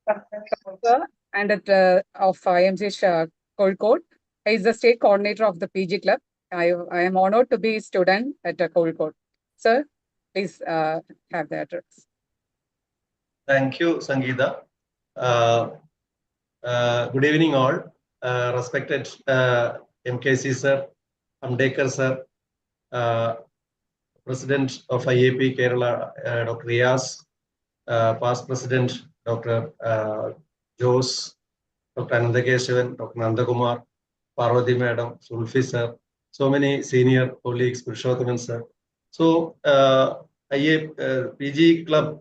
Sir, and of IMC Kozhikode. He is the state coordinator of the PG Club. I am honored to be a student at Kozhikode. Sir, please have the address. Thank you, Sangeeta. Good evening, all. Respected MKC sir, Amdekar sir, President of IAP Kerala, Dr. Riaz, past President Dr. Jose, Dr. Amdekar, Dr. Nandakumar, Parvati Madam, Sulfi sir, so many senior colleagues, Purushothaman sir. So, PG Club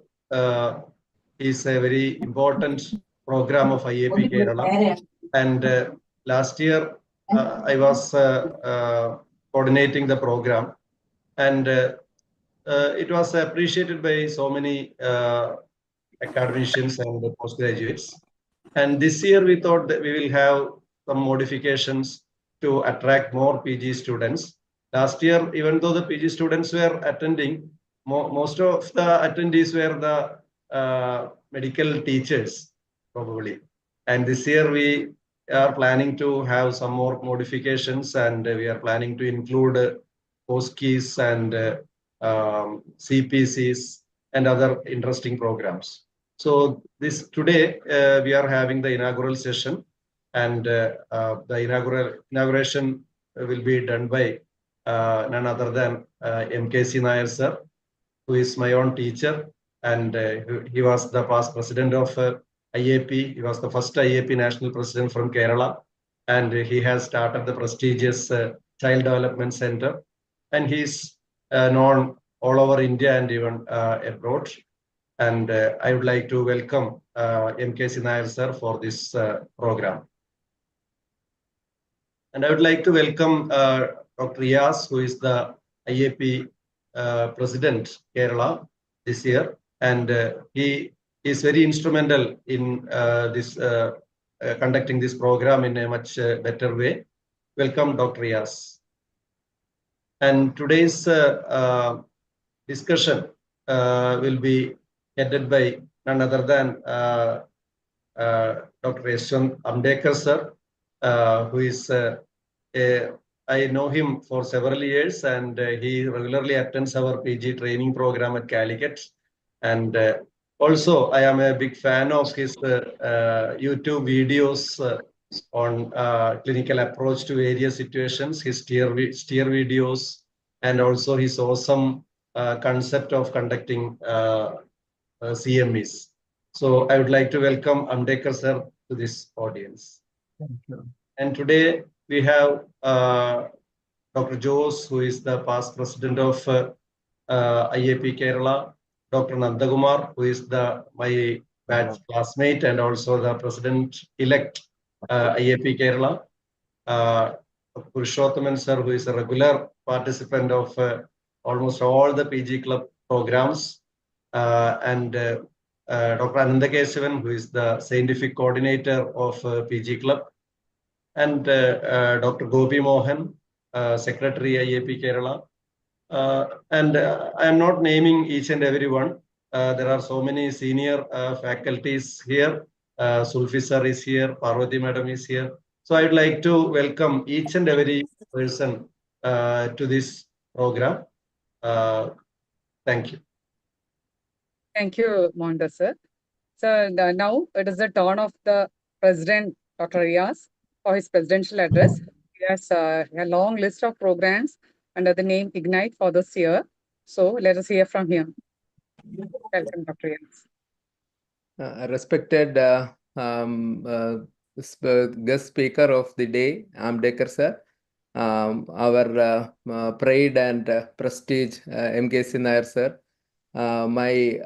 is a very important program of IAP Kerala. And last year, I was coordinating the program. And it was appreciated by so many academicians and postgraduates. And this year we thought that we will have some modifications to attract more PG students. Last year, even though the PG students were attending, most of the attendees were the medical teachers, probably. And this year we are planning to have some more modifications, and we are planning to include POSCIs and CPCs and other interesting programs. So today we are having the inaugural session, and the inauguration will be done by none other than MKC Nair sir, who is my own teacher, and he was the past president of IAP. He was the first IAP national president from Kerala, and he has started the prestigious Child Development Center, and he's known all over India and even abroad. And I would like to welcome MKC Nair sir for this program. And I would like to welcome Dr. Riaz, who is the IAP President Kerala this year. And he is very instrumental in conducting this program in a much better way. Welcome, Dr. Riaz. And today's discussion will be headed by none other than Dr. Amdekar sir, who is, I know him for several years, and he regularly attends our PG training program at Calicut. And also, I am a big fan of his YouTube videos on clinical approach to various situations, his steer videos, and also his awesome concept of conducting CMEs. So I would like to welcome Amdekar sir to this audience. Thank you. And today we have Dr. Jose, who is the past president of IAP Kerala, Dr. Nandakumar, who is my batch classmate and also the president-elect IAP Kerala, Purushothaman sir, who is a regular participant of almost all the PG Club programs, and Dr. Anandakeshavan, who is the scientific coordinator of PG Club, and Dr. Gopi Mohan, Secretary IAP Kerala. And I am not naming each and every one. There are so many senior faculties here. Sulfi sir is here, Parvati madam is here. So I would like to welcome each and every person to this program. Thank you. Thank you, Mohandas sir. So now it is the turn of the President, Dr. Riaz, for his presidential address. He has a long list of programs under the name Ignite for this year. So let us hear from him. Welcome, Dr. Riaz. Respected guest speaker of the day, Amdekar sir, our pride and prestige, MKC Nair sir, my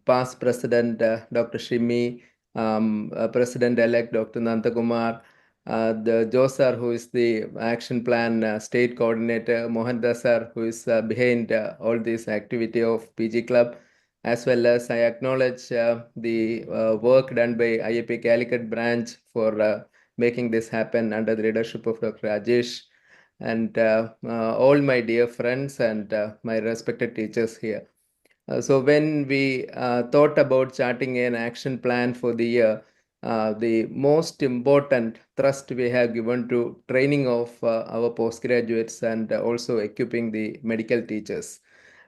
past president, Dr. Shimi, president-elect, Dr. Nandakumar, the Jose sir, who is the action plan state coordinator, Mohandas sir, who is behind all this activity of PG Club, as well as I acknowledge the work done by IAP Calicut branch for making this happen under the leadership of Dr. Rajesh, and all my dear friends and my respected teachers here. So when we thought about charting an action plan for the year, the most important thrust we have given to training of our postgraduates and also equipping the medical teachers.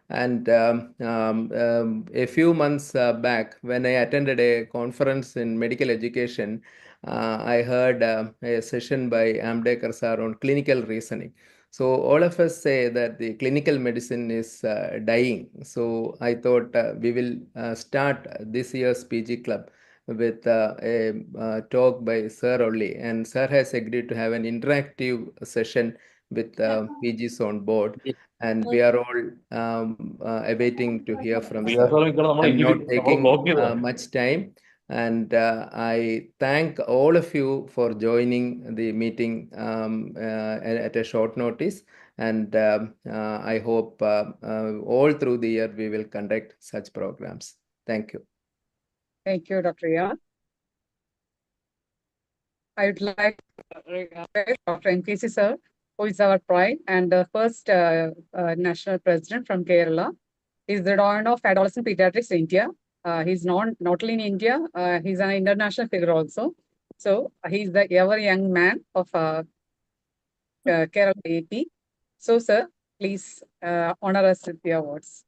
And a few months back, when I attended a conference in medical education, I heard a session by Amdekar sir on clinical reasoning. So all of us say that the clinical medicine is dying. So I thought we will start this year's PG club with a talk by Sir only. And Sir has agreed to have an interactive session with PGs on board. And we are all awaiting to hear from Sir. I'm not taking much time. And I thank all of you for joining the meeting at a short notice. And I hope all through the year we will conduct such programs. Thank you. Thank you, Dr. Riyaz. I would like to recognize Dr. MKC sir, who is our pride and the first national president from Kerala. He's the Don of Adolescent Pediatrics India. He's not only in India, he's an international figure also. So he's the ever young man of Kerala AP. So, sir, please honor us with your words.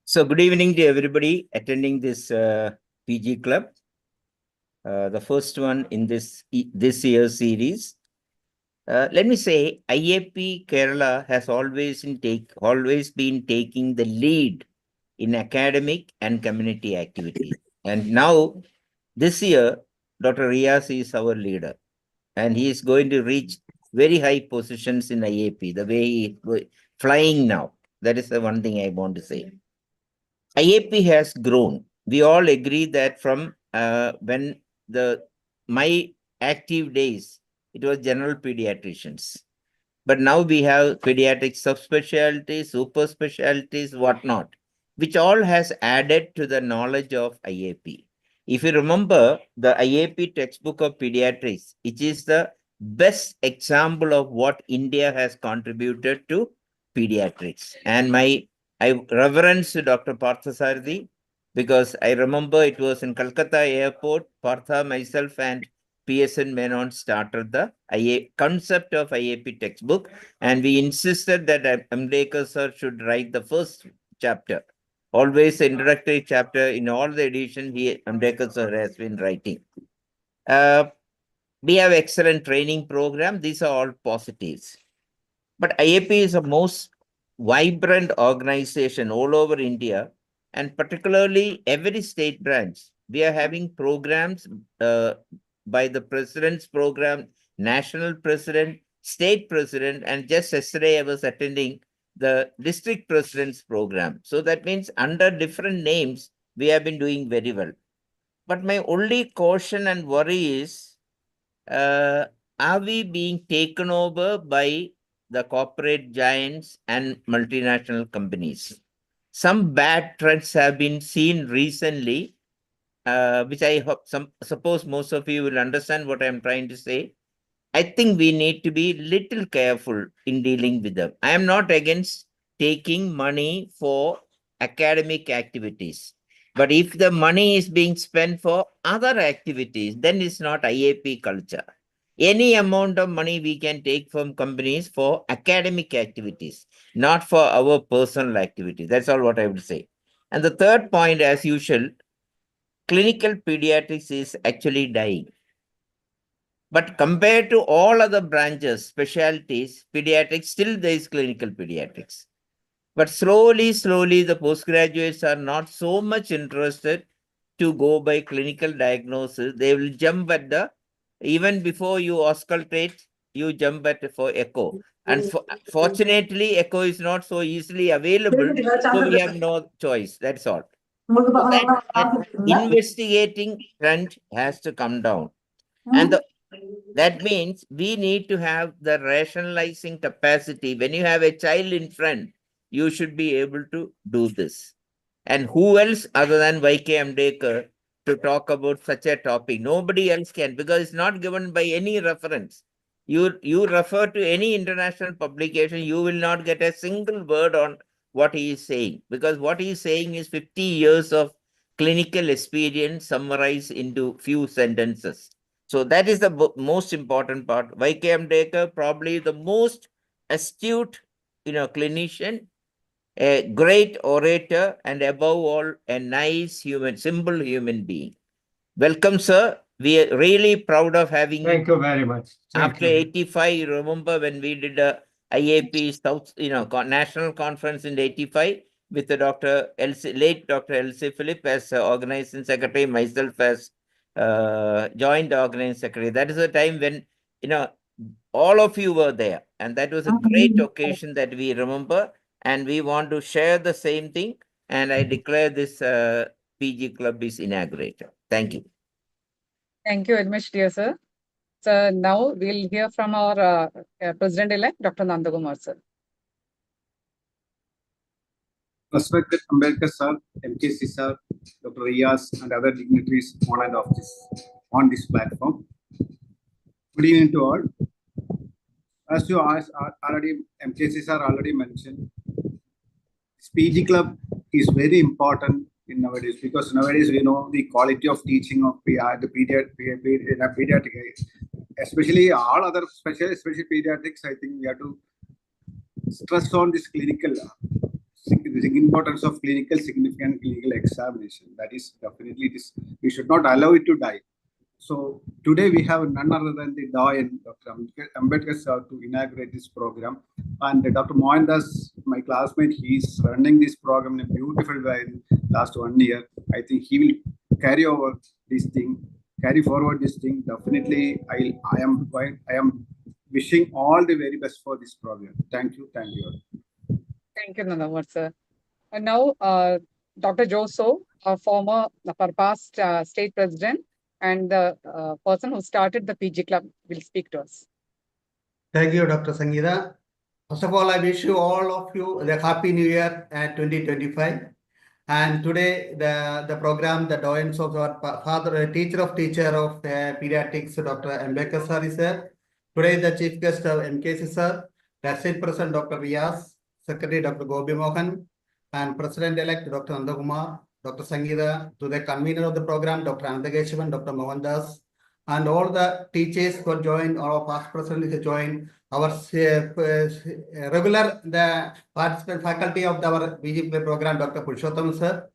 So good evening to everybody attending this PG club, the first one in this year's series. Let me say, IAP Kerala has always been taking the lead in academic and community activities. And now, this year, Dr. Riyaz is our leader, and he is going to reach very high positions in IAP, the way he is flying now. That is the one thing I want to say. IAP has grown. We all agree that from when my active days, it was general pediatricians. But now we have pediatric subspecialties, super specialties, whatnot, which all has added to the knowledge of IAP. If you remember the IAP textbook of pediatrics, it is the best example of what India has contributed to pediatrics. And I reverence Dr. Parthasarathi because I remember it was in Calcutta airport, Partha, myself, and PSN Menon started the concept of IAP textbook, and we insisted that Amdekar sir should write the first chapter. Always introductory chapter in all the edition Amdekar sir has been writing. We have excellent training program. These are all positives. But IAP is a most vibrant organization all over India, and particularly every state branch. We are having programs by the president's program, national president, state president, and just yesterday I was attending the district president's program. So that means under different names, we have been doing very well. But my only caution and worry is, are we being taken over by the corporate giants and multinational companies? Some bad trends have been seen recently, which I hope suppose most of you will understand what I'm trying to say. I think we need to be little careful in dealing with them. I am not against taking money for academic activities. But if the money is being spent for other activities, then it's not IAP culture. Any amount of money we can take from companies for academic activities, not for our personal activities. That's all what I would say. And the third point, as usual, clinical pediatrics is actually dying. But compared to all other branches, specialties, pediatrics, still there is clinical pediatrics. But slowly, the postgraduates are not so much interested to go by clinical diagnosis. They will jump at even before you auscultate, you jump at for echo. And fortunately, echo is not so easily available, so we have no choice. That's all. So that investigating trend has to come down. And that means we need to have the rationalizing capacity. When you have a child in front, you should be able to do this. And who else other than YK Amdekar to talk about such a topic? Nobody else can, because it's not given by any reference. You refer to any international publication, you will not get a single word on what he is saying, because what he is saying is 50 years of clinical experience summarized into few sentences. So that is the most important part. Y.K. Amdekar, probably the most astute, clinician, a great orator, and above all, a nice human, simple human being. Welcome, sir. We are really proud of having you. Thank you very much. Thank After you. 85, you remember when we did a IAP South, national conference in 85 with the late Dr. Elsie Philip as organizing secretary, myself as joint organizing secretary. That is the time when, all of you were there. And that was a great occasion that we remember. And we want to share the same thing. And I declare this PG Club is inaugurated. Thank you. Thank you very much, dear sir. So now we'll hear from our President-elect, Dr. Nandakumar, sir. Respected Ambedkar sir, MKC sir, Dr. Riyas, and other dignitaries on this platform. Good evening to all. As you asked, already MKC sir already mentioned, this PG club is very important in nowadays, because nowadays we know the quality of teaching of the pediatric, especially all other especially pediatrics. I think we have to stress on this clinical. The importance of significant clinical examination. That is definitely this. We should not allow it to die. So today we have none other than the Doyen, Dr. Ambedkar sir, to inaugurate this program. And Dr. Mohandas, my classmate, he is running this program in a beautiful way last 1 year. I think he will carry forward this thing. Definitely, I am wishing all the very best for this program. Thank you. Thank you. Thank you, Nandakumar, sir. And now, Dr. Joso, a former past state president and the person who started the PG Club, will speak to us. Thank you, Dr. Sangeeta. First of all, I wish you all of you the Happy New Year 2025. And today, the program, the doyens of our father, teacher of pediatrics, Dr. Amdekar sir is there. Today, the chief guest of MKC sir, President President Dr. Riyas, Secretary Dr. Gobi Mohan, and President-elect Dr. Nandakumar, Dr. Sangeeta, to the convener of the program, Dr. Amdekar, Dr. Mohandas, and all the teachers who joined, our past presidents who joined, our regular the participant faculty of our BGP program, Dr. Purushottam sir.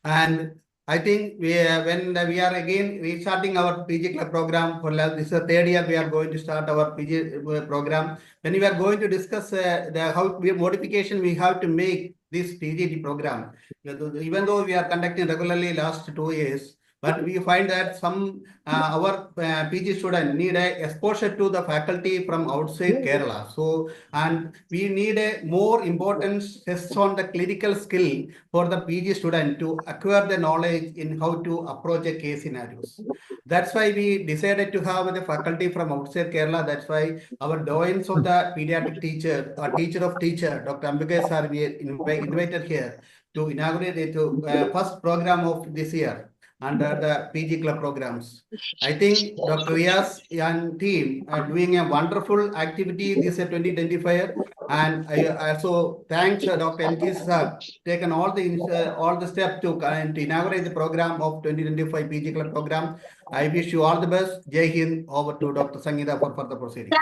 And I think when we are again restarting our PG Club program for this is the third year we are going to start our PG program. When we are going to discuss modification we have to make this PGD program, even though we are conducting regularly last 2 years, but we find that some our PG students need a exposure to the faculty from outside Kerala. So, and we need a more important test on the clinical skill for the PG student to acquire the knowledge in how to approach a case scenarios. That's why we decided to have the faculty from outside Kerala. That's why our doyens of the pediatric teacher, teacher of teacher, Dr. Amdekar sir, we invited here to inaugurate the first program of this year under the PG Club programs. I think Dr. Riyas and team are doing a wonderful activity this 2025, and I also thank Dr. MK sir taken all the steps to inaugurate the program of 2025 PG Club program. I wish you all the best. Jai Hind. Over to Dr. Sangeeta for further proceedings.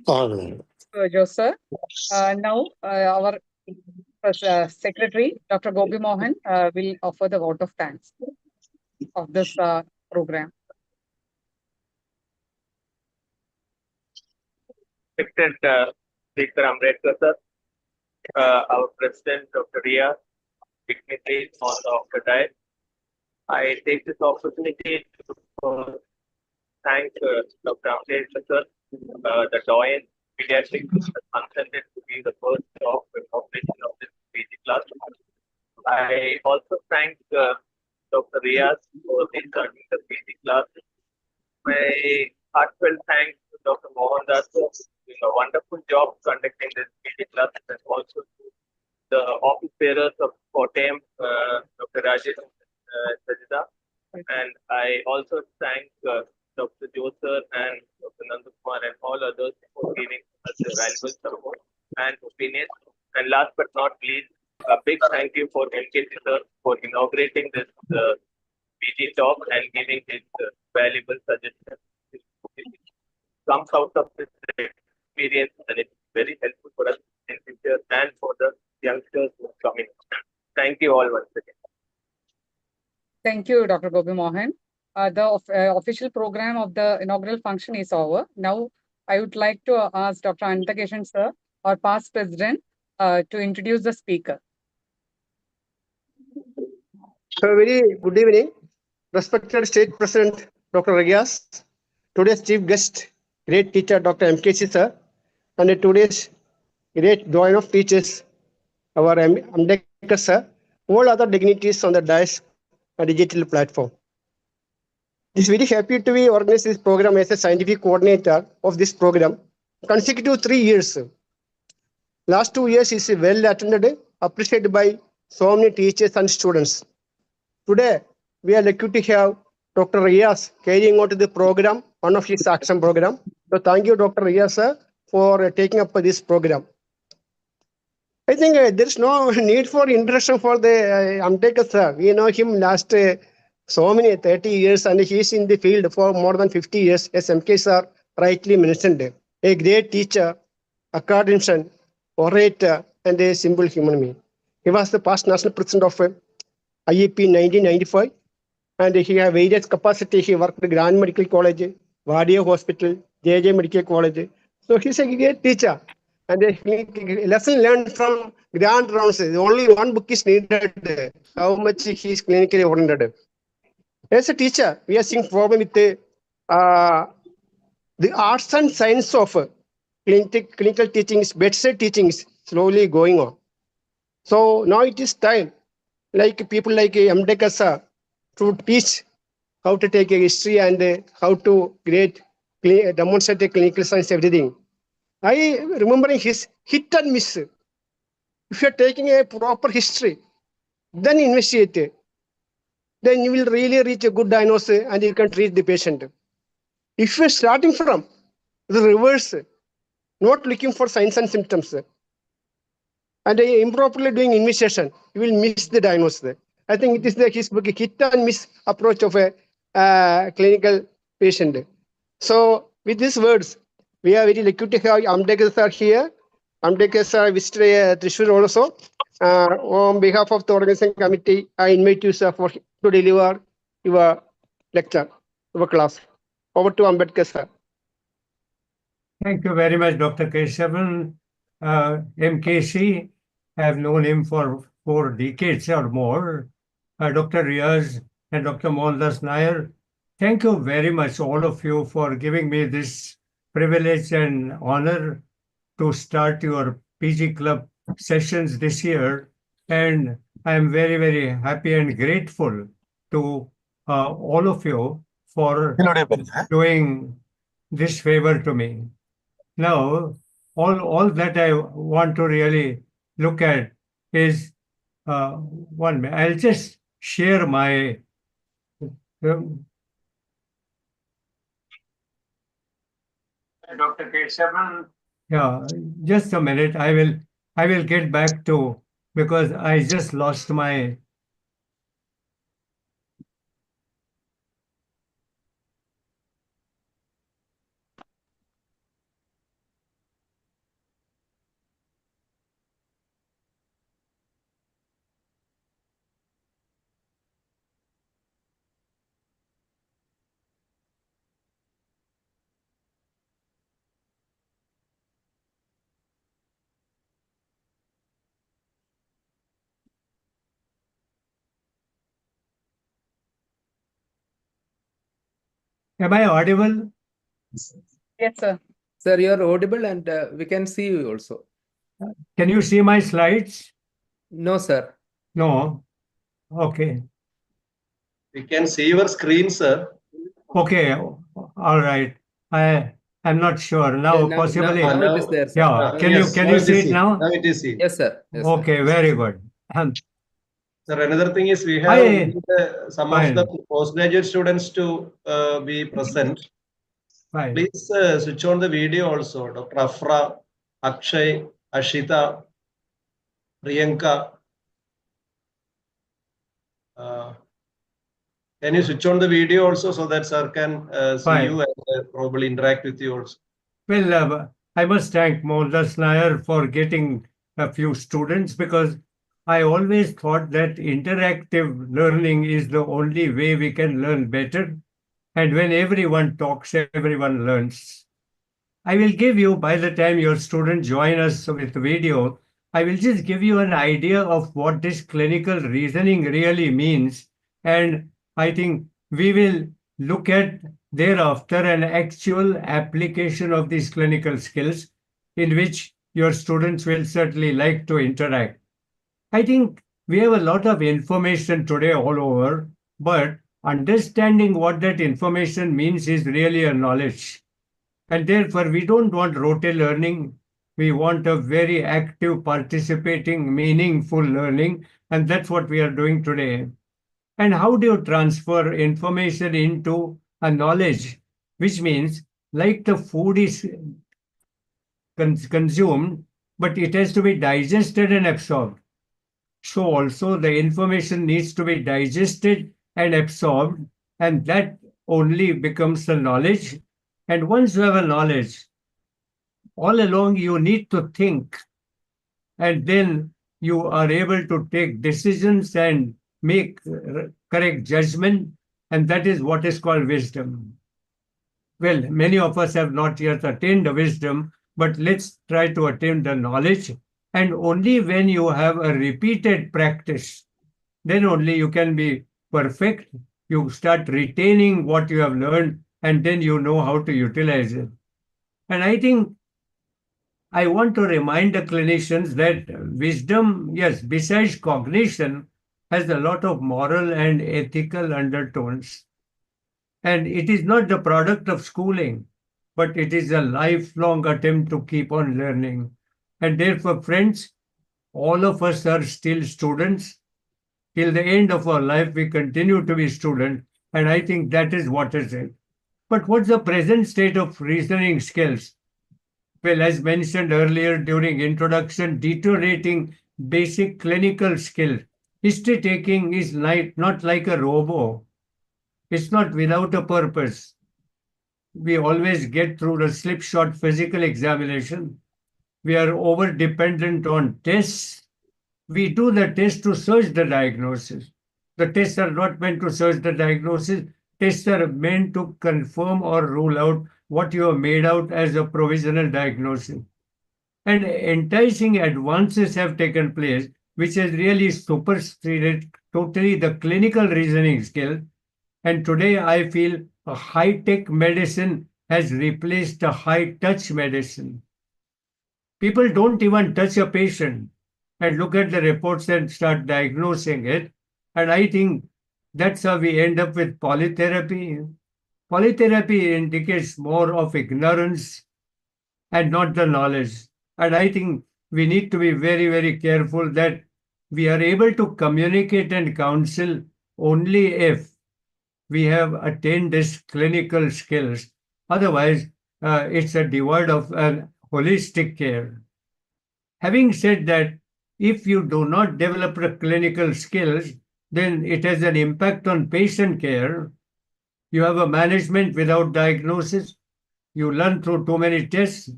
Joe, now our secretary, Dr. Gobi Mohan, will offer the vote of thanks of this program. Respected Speaker Ambedkar sir, our President Dr. Riyas, dignitaries on the dais, I take this opportunity to thank Dr. Amdekar sir, the doyen pediatrics, consented to be the first of operation of this PG class. I also thank Dr. Riyas for starting the PG class. My heartfelt thanks to Dr. Mohandas for doing a wonderful job conducting this PG class, and also to the office bearers of Kottayam, Dr. Rajesh Sajida. And I also thank Dr. Joseph and Dr. Nandakumar and all others for giving us the valuable support and opinion. And last but not least, A big thank you for MKC sir for inaugurating this PG talk and giving his valuable suggestions. It comes out of this experience and it's very helpful for us in future and for the youngsters who are coming. Thank you all once again. Thank you, Dr. Gopi Mohan. The official program of the inaugural function is over. Now, I would like to ask Dr. Amdekar sir, our past president, to introduce the speaker. Very good evening, respected State President Dr. Riaz, today's chief guest, great teacher Dr. MKC sir, and today's great doyen of teachers, our Amdekar sir, all other dignitaries on the dais and digital platform. Is very happy to be organized this program as a scientific coordinator of this program. Consecutive 3 years. Last 2 years is well attended, appreciated by so many teachers and students. Today, we are lucky to have Dr. Riaz carrying out the program, one of his action program. So thank you, Dr. Riaz, sir, for taking up this program. I think there is no need for introduction for the Amdekar, sir. We know him last so many 30 years, and he is in the field for more than 50 years, as MK sir rightly mentioned. A great teacher, academician, orator, and a simple human being. He was the past national president of IEP in 1995, and he had various capacity. He worked at Grand Medical College, Vadia Hospital, JJ Medical College. So he's a great teacher. And a lesson learned from grand rounds. Only one book is needed. How much he is clinically oriented. As a teacher, we are seeing problem with the arts and science of clinical teachings, bedside teachings slowly going on. So now it is time, like people like Amdekar sir, to teach how to take a history and how to demonstrate a clinical science, everything. I remembering his hit and miss. If you are taking a proper history, then investigate, then you will really reach a good diagnosis and you can treat the patient. If you are starting from the reverse, not looking for signs and symptoms, and improperly doing investigation, you will miss the diagnosis. I think it is his book, hit and miss approach of a clinical patient. So with these words, we are very lucky to have Amdekar sir here. Amdekar sir visited Trishur also. On behalf of the organizing committee, I invite you, sir, to deliver your lecture, your class. Over to Ambedkar sir. Thank you very much, Dr. Kesavan. MKC, I have known him for 4 decades or more. Dr. Riaz and Dr. Mohandas Nair, thank you very much, all of you, for giving me this privilege and honor to start your PG Club sessions this year. And I am very, very happy and grateful to all of you for doing this favor to me. Now, all that I want to really look at is 1 minute. I'll just share my Dr. Kesavan. Yeah, just a minute. I will get back to, because I just lost my. Am I audible? Yes, sir. Sir, you are audible and we can see you also. Can you see my slides? No, sir. No. Okay. We can see your screen, sir. Okay. All right. I'm not sure now. Yeah, now Possibly. it is there, sir. Yeah. Can Yes, you see it now? Now it is seen. Yes, sir. Yes, sir. Okay. Very good. Sir, another thing is we have some of the postgraduate students to be present. Fine. Please switch on the video also. Dr. Afra, Akshay, Ashita, Priyanka, Can you switch on the video also so that sir can see Fine. you and probably interact with you also? Well, I must thank Mohandas Nair for getting a few students, because I always thought that interactive learning is the only way we can learn better. And when everyone talks, everyone learns. I will give you, by the time your students join us with the video, I will just give you an idea of what this clinical reasoning really means. And I think we will look at thereafter an actual application of these clinical skills in which your students will certainly like to interact. I think we have a lot of information today all over, but understanding what that information means is really a knowledge. And therefore, we don't want rote learning. We want a very active, participating, meaningful learning. And that's what we are doing today. And how do you transfer information into a knowledge? Which means, like the food is consumed, but it has to be digested and absorbed. So also the information needs to be digested and absorbed, and that only becomes the knowledge. And once you have a knowledge, all along you need to think, and then you are able to take decisions and make correct judgment, and that is what is called wisdom. Well, many of us have not yet attained the wisdom, but let's try to attain the knowledge. And only when you have a repeated practice, then only you can be perfect. You start retaining what you have learned, and then you know how to utilize it. And I think I want to remind the clinicians that wisdom, yes, besides cognition, has a lot of moral and ethical undertones. And it is not the product of schooling, but it is a lifelong attempt to keep on learning. And therefore, friends, all of us are still students. Till the end of our life, we continue to be students. And I think that is what is it. But what's the present state of reasoning skills? Well, as mentioned earlier during introduction, deteriorating basic clinical skill. History taking is not like a robo. It's not without a purpose. We always get through the slipshod physical examination. We are over dependent on tests. We do the test to search the diagnosis. The tests are not meant to search the diagnosis. Tests are meant to confirm or rule out what you have made out as a provisional diagnosis. And enticing advances have taken place, which has really superseded totally the clinical reasoning skill. And today I feel a high-tech medicine has replaced a high-touch medicine. People don't even touch a patient and look at the reports and start diagnosing it. And I think that's how we end up with polytherapy. Polytherapy indicates more of ignorance and not the knowledge. And I think we need to be very, very careful that we are able to communicate and counsel only if we have attained these clinical skills. Otherwise, it's a devoid of holistic care. Having said that, if you do not develop the clinical skills, then it has an impact on patient care. You have a management without diagnosis. You learn through too many tests.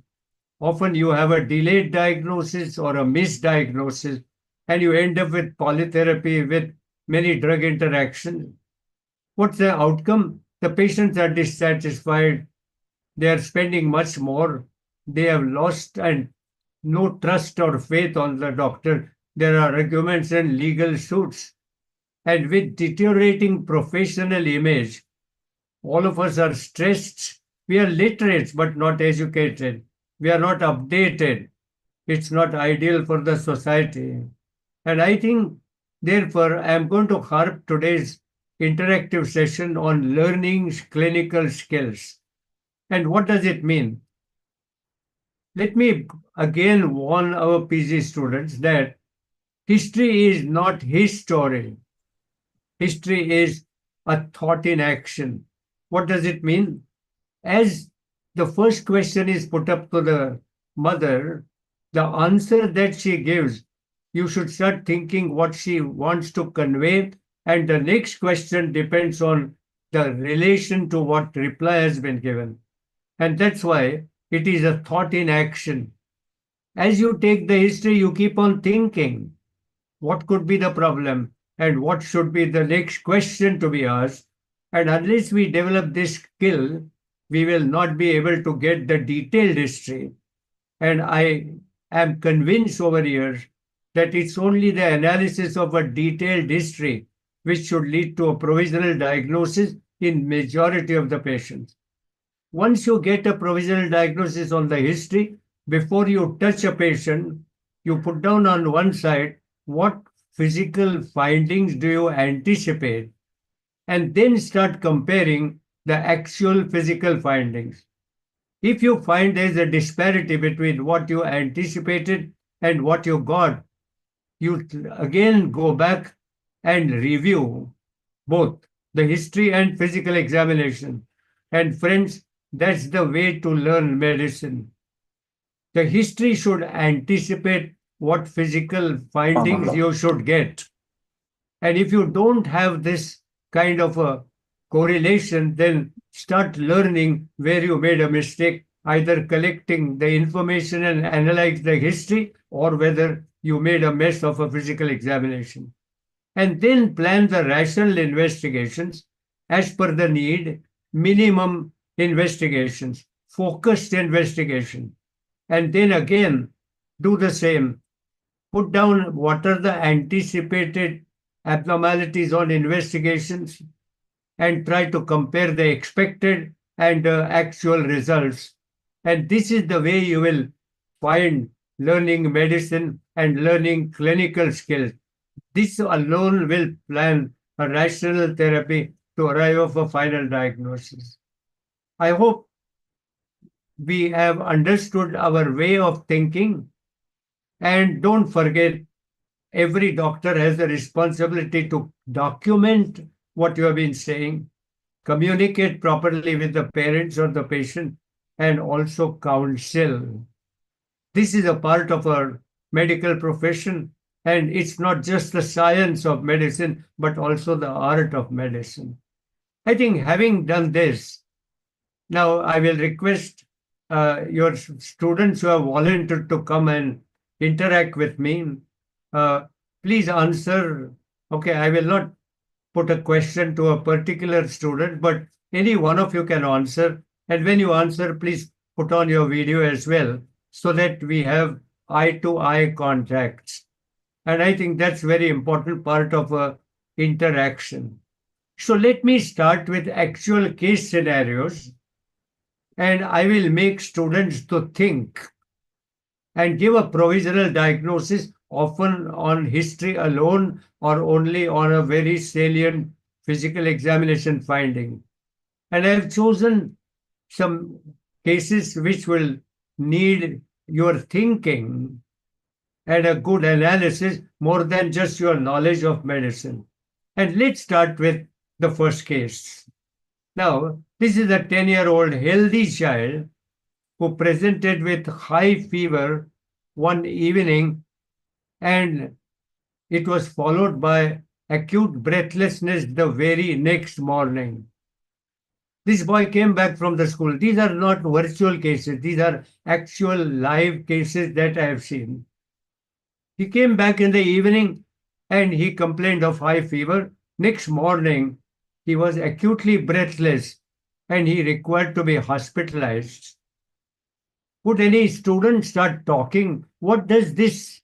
Often you have a delayed diagnosis or a misdiagnosis, and you end up with polytherapy with many drug interactions. What's the outcome? The patients are dissatisfied. They are spending much more. They have lost and no trust or faith on the doctor. There are arguments and legal suits. And with deteriorating professional image, all of us are stressed. We are literate but not educated. We are not updated. It's not ideal for the society. And I think, therefore, I am going to harp today's interactive session on learning clinical skills. And what does it mean? Let me again warn our PG students that history is not history. History is a thought in action. What does it mean? As the first question is put up to the mother, the answer that she gives, you should start thinking what she wants to convey and the next question depends on the relation to what reply has been given. And that's why it is a thought in action. As you take the history, you keep on thinking what could be the problem and what should be the next question to be asked. And unless we develop this skill, we will not be able to get the detailed history. And I am convinced over years that it's only the analysis of a detailed history which should lead to a provisional diagnosis in majority of the patients. Once you get a provisional diagnosis on the history, before you touch a patient, you put down on one side what physical findings do you anticipate, and then start comparing the actual physical findings. If you find there is a disparity between what you anticipated and what you got, you again go back and review both the history and physical examination. And friends, that's the way to learn medicine. The history should anticipate what physical findings you should get. And if you don't have this kind of a correlation, then start learning where you made a mistake, either collecting the information and analyze the history, or whether you made a mess of a physical examination. And then plan the rational investigations as per the need, minimum investigations, focused investigation. And then again, do the same. Put down what are the anticipated abnormalities on investigations and try to compare the expected and actual results. And this is the way you will find learning medicine and learning clinical skills. This alone will plan a rational therapy to arrive at a final diagnosis. I hope we have understood our way of thinking. And don't forget, every doctor has a responsibility to document what you have been saying, communicate properly with the parents or the patient, and also counsel. This is a part of our medical profession, and it's not just the science of medicine, but also the art of medicine. I think having done this, now I will request your students who have volunteered to come and interact with me. Please answer. Okay, I will not put a question to a particular student, but any one of you can answer. And when you answer, please put on your video as well, so that we have eye-to-eye contacts. And I think that's very important part of interaction. So let me start with actual case scenarios, and I will make students to think and give a provisional diagnosis, often on history alone or only on a very salient physical examination finding. And I have chosen some cases which will need your thinking and a good analysis more than just your knowledge of medicine. And let's start with the first case. Now, this is a 10-year-old healthy child who presented with high fever one evening, and it was followed by acute breathlessness the very next morning. This boy came back from the school. These are not virtual cases. These are actual live cases that I have seen. He came back in the evening and he complained of high fever. Next morning, he was acutely breathless and he required to be hospitalized. Would any student start talking? What does this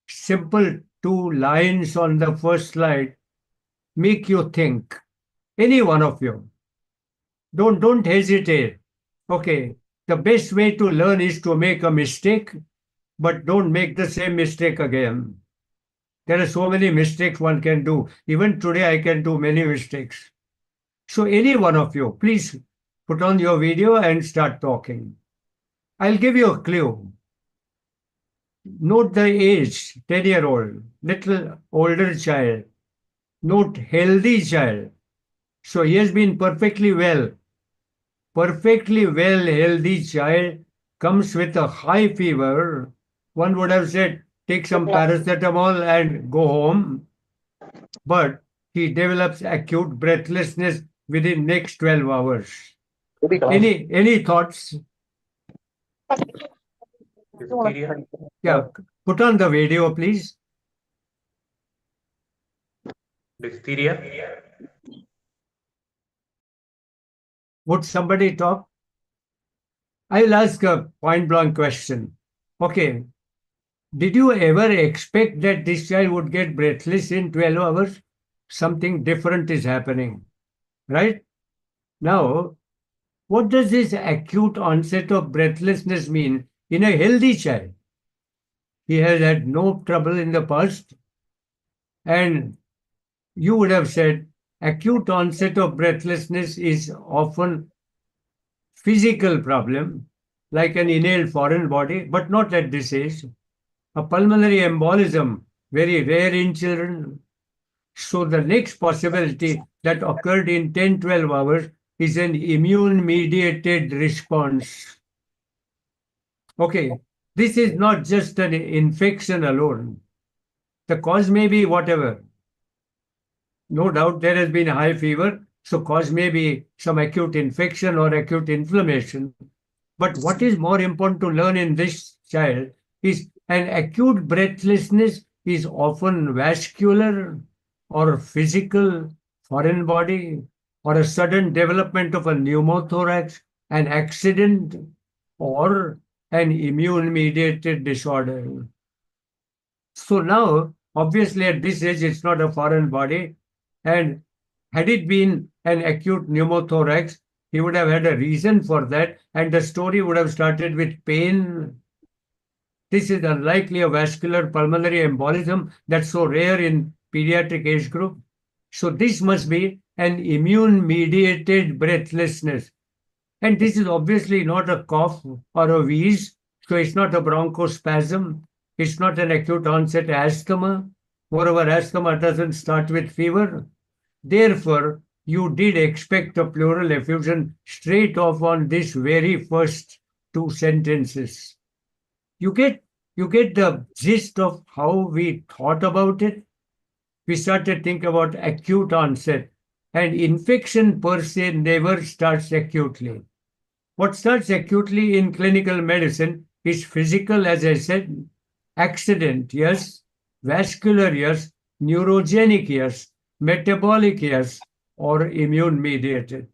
simple 2 lines on the first slide make you think? Any one of you. Don't hesitate. Okay, the best way to learn is to make a mistake, but don't make the same mistake again. There are so many mistakes one can do. Even today, I can do many mistakes. So any one of you, please put on your video and start talking. I'll give you a clue. Note the age, 10-year-old, little older child. Note healthy child. So he has been perfectly well. Perfectly well, healthy child comes with a high fever. One would have said, take some paracetamol and go home. But he develops acute breathlessness within next 12 hours. Any thoughts? Yeah, put on the video, please. Diphtheria. Would somebody talk? I'll ask a point blank question. Okay. Did you ever expect that this child would get breathless in 12 hours? Something different is happening, right? Now, what does this acute onset of breathlessness mean in a healthy child? He has had no trouble in the past, and you would have said acute onset of breathlessness is often physical problem, like an inhaled foreign body, but not at this age. A pulmonary embolism, very rare in children. So the next possibility that occurred in 10-12 hours is an immune-mediated response. Okay, this is not just an infection alone. The cause may be whatever. No doubt there has been a high fever, so cause may be some acute infection or acute inflammation. But what is more important to learn in this child is an acute breathlessness is often vascular or physical, foreign body, or a sudden development of a pneumothorax, an accident, or an immune-mediated disorder. So now, obviously at this age, it's not a foreign body. And had it been an acute pneumothorax, he would have had a reason for that, and the story would have started with pain. This is unlikely a vascular pulmonary embolism that's so rare in pediatric age group. So this must be an immune-mediated breathlessness. And this is obviously not a cough or a wheeze, so it's not a bronchospasm. It's not an acute onset asthma. Moreover, asthma doesn't start with fever. Therefore, you did expect a pleural effusion straight off on this very first two sentences. You get the gist of how we thought about it. We started thinking about acute onset, and infection per se never starts acutely. What starts acutely in clinical medicine is physical, as I said, accident, yes, vascular, yes, neurogenic, yes, metabolic, yes, or immune mediated.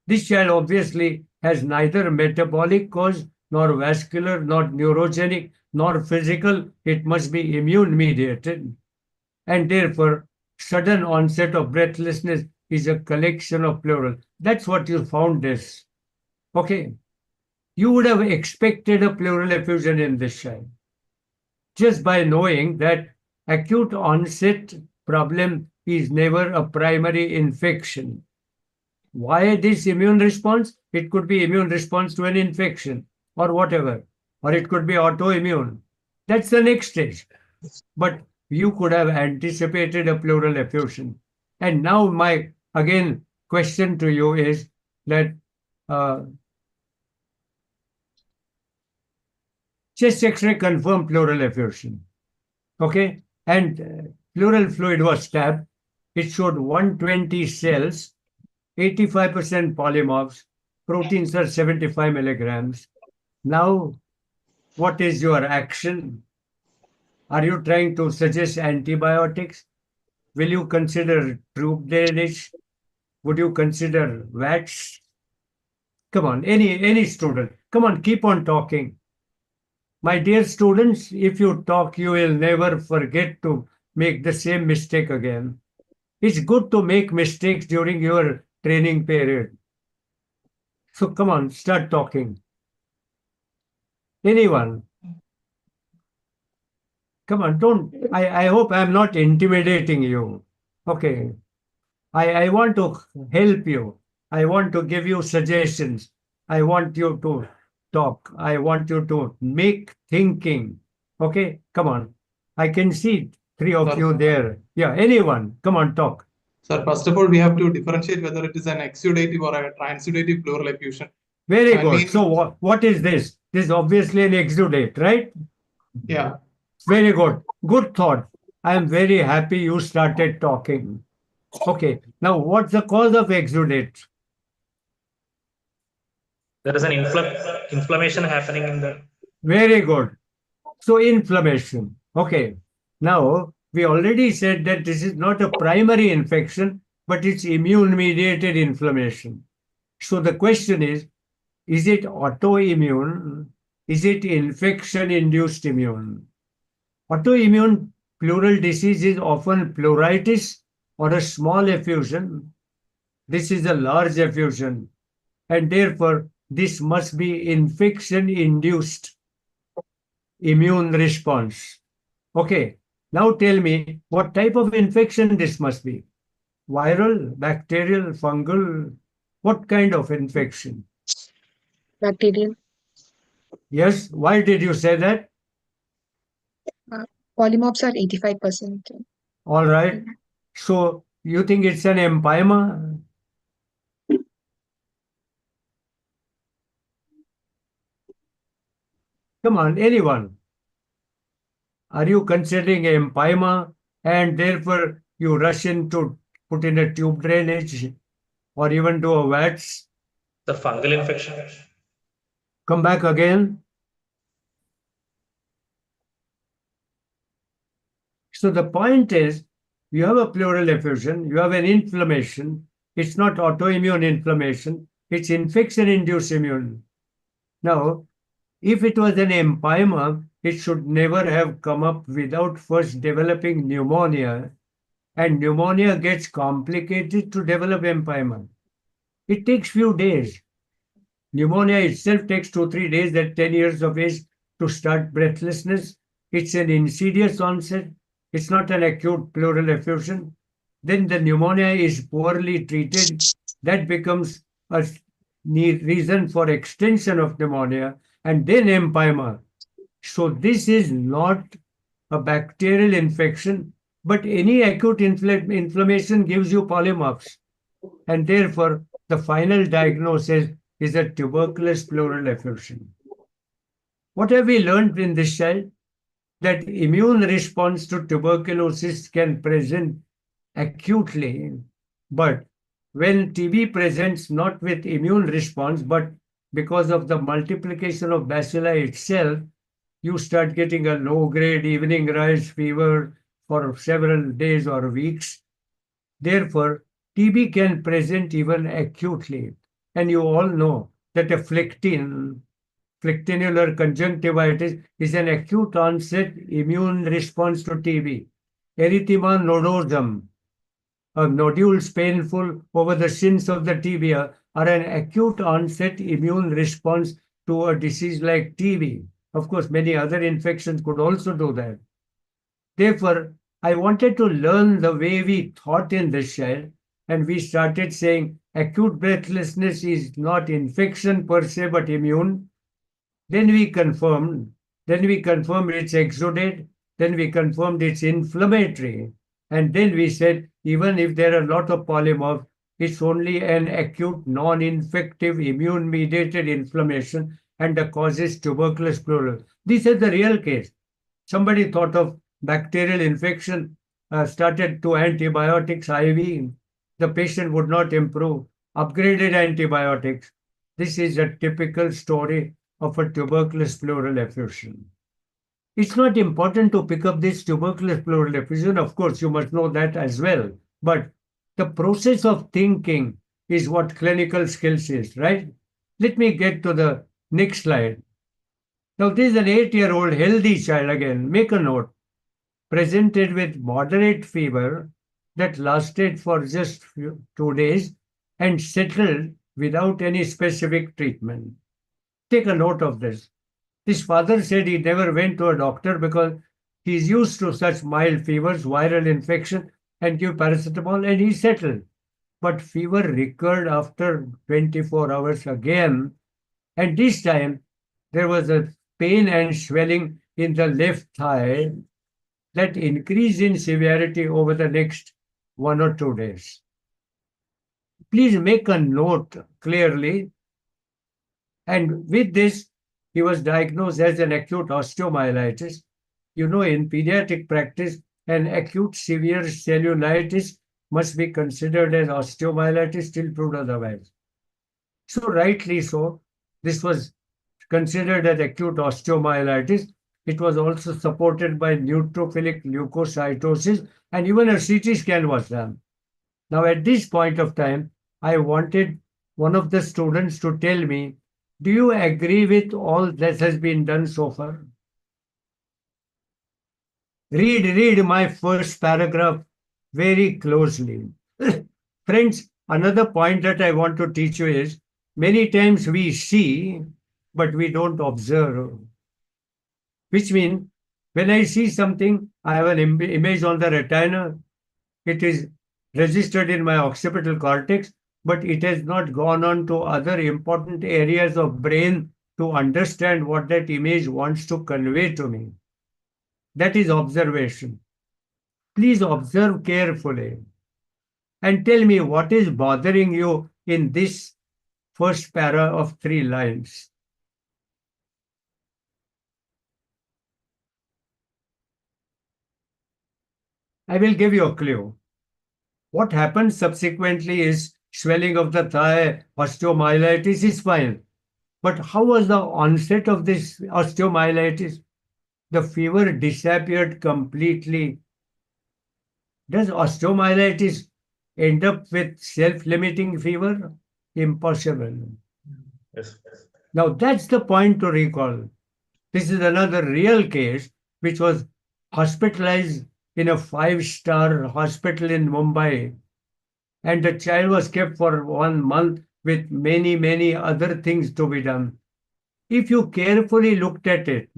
This child obviously has neither metabolic cause, nor vascular, nor neurogenic, nor physical. It must be immune mediated. And therefore, sudden onset of breathlessness is a collection of pleural. That's what you found this. Okay. You would have expected a pleural effusion in this child just by knowing that acute onset problem is never a primary infection. Why this immune response? It could be immune response to an infection or whatever, or it could be autoimmune. That's the next stage. But you could have anticipated a pleural effusion. And now my, again, question to you is that chest X-ray confirmed pleural effusion. Okay, and pleural fluid was tapped. It showed 120 cells, 85% polymorphs, proteins are 75 milligrams. Now, what is your action? Are you trying to suggest antibiotics? Will you consider troop drainage? Would you consider VATS? Come on, any student. Come on, keep on talking. My dear students, if you talk, you will never forget to make the same mistake again. It's good to make mistakes during your training period. So come on, start talking. Anyone? Come on, don't. I hope I'm not intimidating you. Okay. I want to help you. I want to give you suggestions. I want you to talk. I want you to make thinking. Okay, come on. I can see three of you there. Yeah, anyone. Come on, talk. Sir, first of all, we have to differentiate whether it is an exudative or a transudative pleural effusion. Very good. So what is this? This is obviously an exudate, right? Yeah. Very good. Good thought. I am very happy you started talking. Okay. Now, what's the cause of exudate? There is an inflammation happening in the. Very good. So, inflammation. Okay. Now, we already said that this is not a primary infection, but it's immune-mediated inflammation. So, the question is it autoimmune? Is it infection-induced immune? Autoimmune pleural disease is often pleuritis or a small effusion. This is a large effusion, and therefore this must be infection-induced immune response. Okay, now tell me what type of infection this must be. Viral, bacterial, fungal, what kind of infection? Bacterial. Yes, why did you say that? Polymorphs are 85%. All right. So you think it's an empyema? Come on, anyone. Are you considering empyema and therefore you rush in to put in a tube drainage or even do a VATS? The fungal infection. Come back again. So the point is, you have a pleural effusion, you have an inflammation. It's not autoimmune inflammation, it's infection-induced immune. Now, if it was an empyema, it should never have come up without first developing pneumonia, and pneumonia gets complicated to develop empyema. It takes few days. Pneumonia itself takes 2-3 days at 10 years of age to start breathlessness. It's an insidious onset. It's not an acute pleural effusion. Then the pneumonia is poorly treated. That becomes a reason for extension of pneumonia and then empyema. So this is not a bacterial infection, but any acute inflammation gives you polymorphs. And therefore, the final diagnosis is a tuberculous pleural effusion. What have we learned in this child? That immune response to tuberculosis can present acutely, but when TB presents not with immune response, but because of the multiplication of bacilli itself, you start getting a low-grade evening rise fever for several days or weeks. Therefore, TB can present even acutely. And you all know that a flectinular conjunctivitis is an acute onset immune response to TB. Erythema nodosum, nodules painful over the shins of the tibia, are an acute onset immune response to a disease like TB. Of course, many other infections could also do that. Therefore, I wanted to learn the way we thought in this child, and we started saying acute breathlessness is not infection per se, but immune. Then we confirmed it's exudate, then we confirmed it's inflammatory, and then we said even if there are a lot of polymorphs, it's only an acute non-infective immune-mediated inflammation and the cause is tuberculous pleural. This is the real case. Somebody thought of bacterial infection, started 2 antibiotics IV. The patient would not improve, upgraded antibiotics. This is a typical story of a tuberculous pleural effusion. It's not important to pick up this tuberculous pleural effusion. Of course, you must know that as well. But the process of thinking is what clinical skills is, right? Let me get to the next slide. Now, this is an 8-year-old healthy child again. Make a note. Presented with moderate fever that lasted for just 2 days and settled without any specific treatment. Take a note of this. His father said he never went to a doctor because he's used to such mild fevers, viral infection, and give paracetamol, and he settled. But fever recurred after 24 hours again, and this time there was a pain and swelling in the left thigh that increased in severity over the next 1 or 2 days. Please make a note clearly. And with this, he was diagnosed as an acute osteomyelitis. You know, in pediatric practice, an acute severe cellulitis must be considered as osteomyelitis till proved otherwise. So rightly so, this was considered as acute osteomyelitis. It was also supported by neutrophilic leukocytosis, and even a CT scan was done. Now, at this point of time, I wanted one of the students to tell me, do you agree with all that has been done so far? Read my first paragraph very closely. Friends, another point that I want to teach you is, many times we see, but we don't observe. Which means, when I see something, I have an image on the retina. It is registered in my occipital cortex, but it has not gone on to other important areas of brain to understand what that image wants to convey to me. That is observation. Please observe carefully and tell me what is bothering you in this first para of 3 lines. I will give you a clue. What happens subsequently is swelling of the thigh, osteomyelitis is fine. But how was the onset of this osteomyelitis? The fever disappeared completely. Does osteomyelitis end up with self-limiting fever? Impossible. Yes. Now that's the point to recall. This is another real case which was hospitalized in a 5-star hospital in Mumbai. And the child was kept for 1 month with many other things to be done. If you carefully looked at it,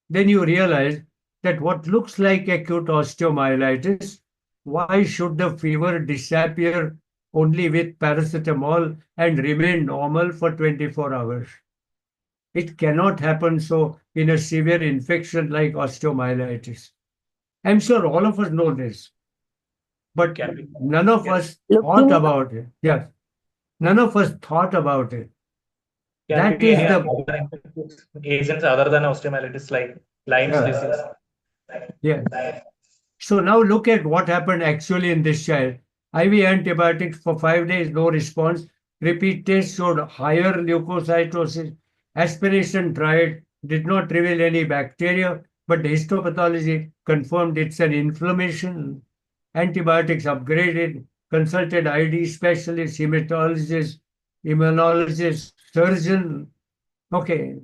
then you realize that what looks like acute osteomyelitis, why should the fever disappear only with paracetamol and remain normal for 24 hours? It cannot happen so in a severe infection like osteomyelitis. I'm sure all of us know this, but none of us thought about it. Yes, none of us thought about it. Can That be is any the other infectious agents other than osteomyelitis, like Lyme's disease. yeah. So now look at what happened actually in this child. IV antibiotics for 5 days, no response. Repeat tests showed higher leukocytosis. Aspiration tried, did not reveal any bacteria, but histopathology confirmed it's an inflammation. Antibiotics upgraded, consulted ID specialist, hematologist, immunologist, surgeon. Okay.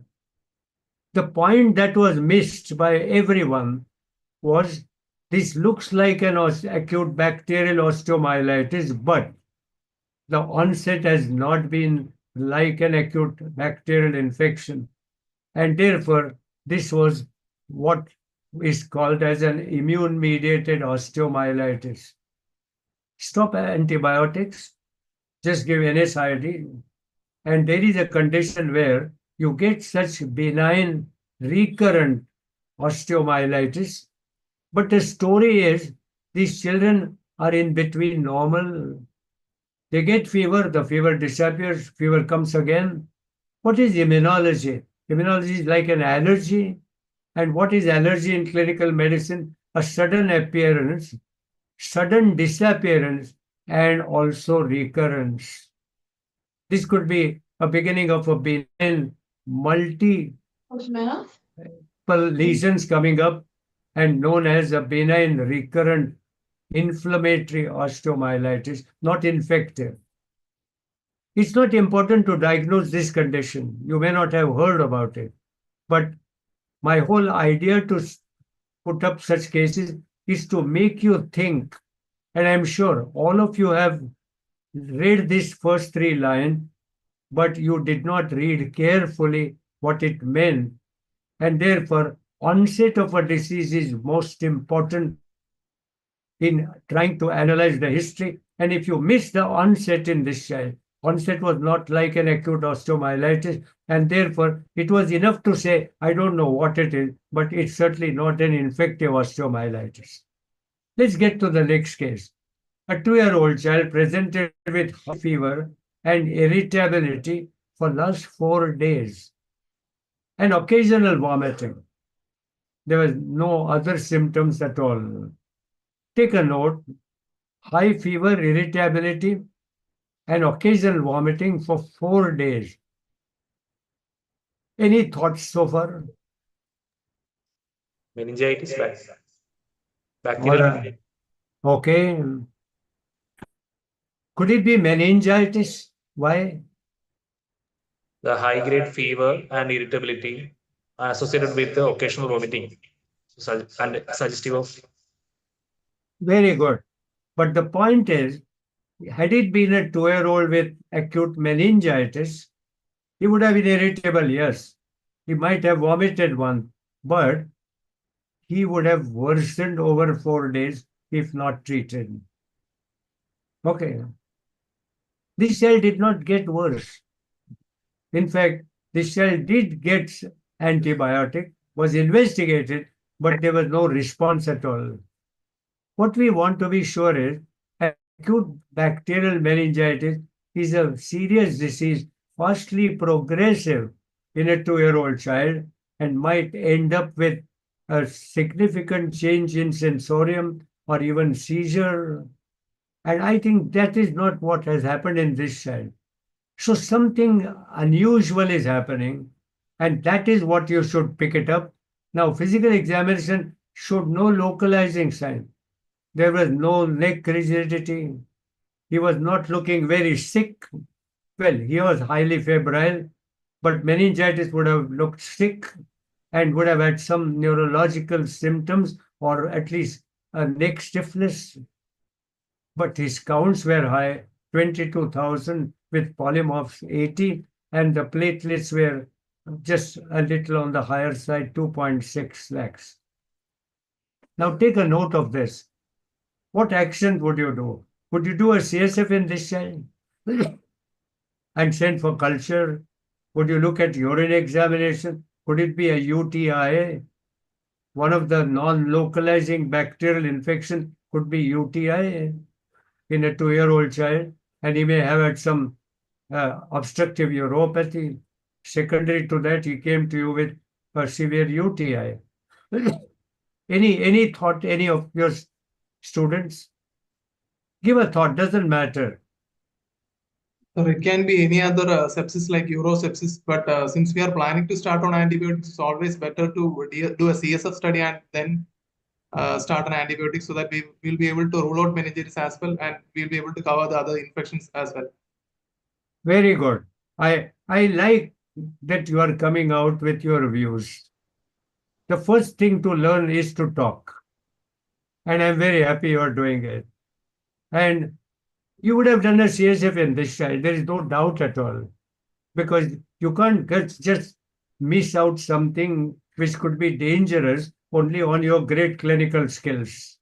The point that was missed by everyone was this looks like an acute bacterial osteomyelitis, but the onset has not been like an acute bacterial infection. And therefore, this was what is called as an immune-mediated osteomyelitis. Stop antibiotics, just give NSAID, and there is a condition where you get such benign recurrent osteomyelitis. But the story is these children are in between normal. They get fever, the fever disappears, fever comes again. What is immunology? Immunology is like an allergy. And what is allergy in clinical medicine? A sudden appearance, sudden disappearance, and also recurrence. This could be a beginning of a benign multiple lesions coming up and known as a benign recurrent inflammatory osteomyelitis, not infective. It's not important to diagnose this condition. You may not have heard about it. But my whole idea to put up such cases is to make you think. And I'm sure all of you have read this first 3 lines, but you did not read carefully what it meant. And therefore, onset of a disease is most important in trying to analyze the history. And if you miss the onset in this child, onset was not like an acute osteomyelitis, and therefore it was enough to say, I don't know what it is, but it's certainly not an infective osteomyelitis. Let's get to the next case. A 2-year-old child presented with high fever and irritability for last 4 days and occasional vomiting. There was no other symptoms at all. Take a note. high fever, irritability, and occasional vomiting for 4 days. Any thoughts so far? Meningitis, All bacterial. right. Okay. Could it be meningitis? Why? The high-grade fever and irritability are associated with the occasional vomiting and suggestive of. Very good. But the point is, had it been a 2-year-old with acute meningitis, he would have been irritable, yes. He might have vomited one, but he would have worsened over 4 days if not treated. Okay. This cell did not get worse. In fact, this cell did get antibiotic, was investigated, but there was no response at all. What we want to be sure is acute bacterial meningitis is a serious disease, fastly progressive in a 2-year-old child, and might end up with a significant change in sensorium or even seizure. And I think that is not what has happened in this child. So something unusual is happening, and that is what you should pick it up. Now, physical examination showed no localizing sign. There was no neck rigidity. He was not looking very sick. Well, he was highly febrile, but meningitis would have looked sick and would have had some neurological symptoms or at least a neck stiffness. But his counts were high, 22,000 with polymorphs 80, and the platelets were just a little on the higher side, 2.6 lakhs. Now take a note of this. What action would you do? Would you do a CSF in this child and send for culture? Would you look at urine examination? Could it be a UTI? One of the non-localizing bacterial infection could be UTI in a 2-year-old child, and he may have had some obstructive uropathy. Secondary to that, he came to you with a severe UTI. Any thought, any of your students? Give a thought, doesn't matter. So it can be any other sepsis like urosepsis, but since we are planning to start on antibiotics, it's always better to do a CSF study and then start an antibiotic so that we will be able to rule out meningitis as well, and we'll be able to cover the other infections as well. Very good. I like that you are coming out with your views. The first thing to learn is to talk. And I'm very happy you are doing it. And you would have done a CSF in this child. There is no doubt at all. Because you can't just miss out something which could be dangerous only on your great clinical skills.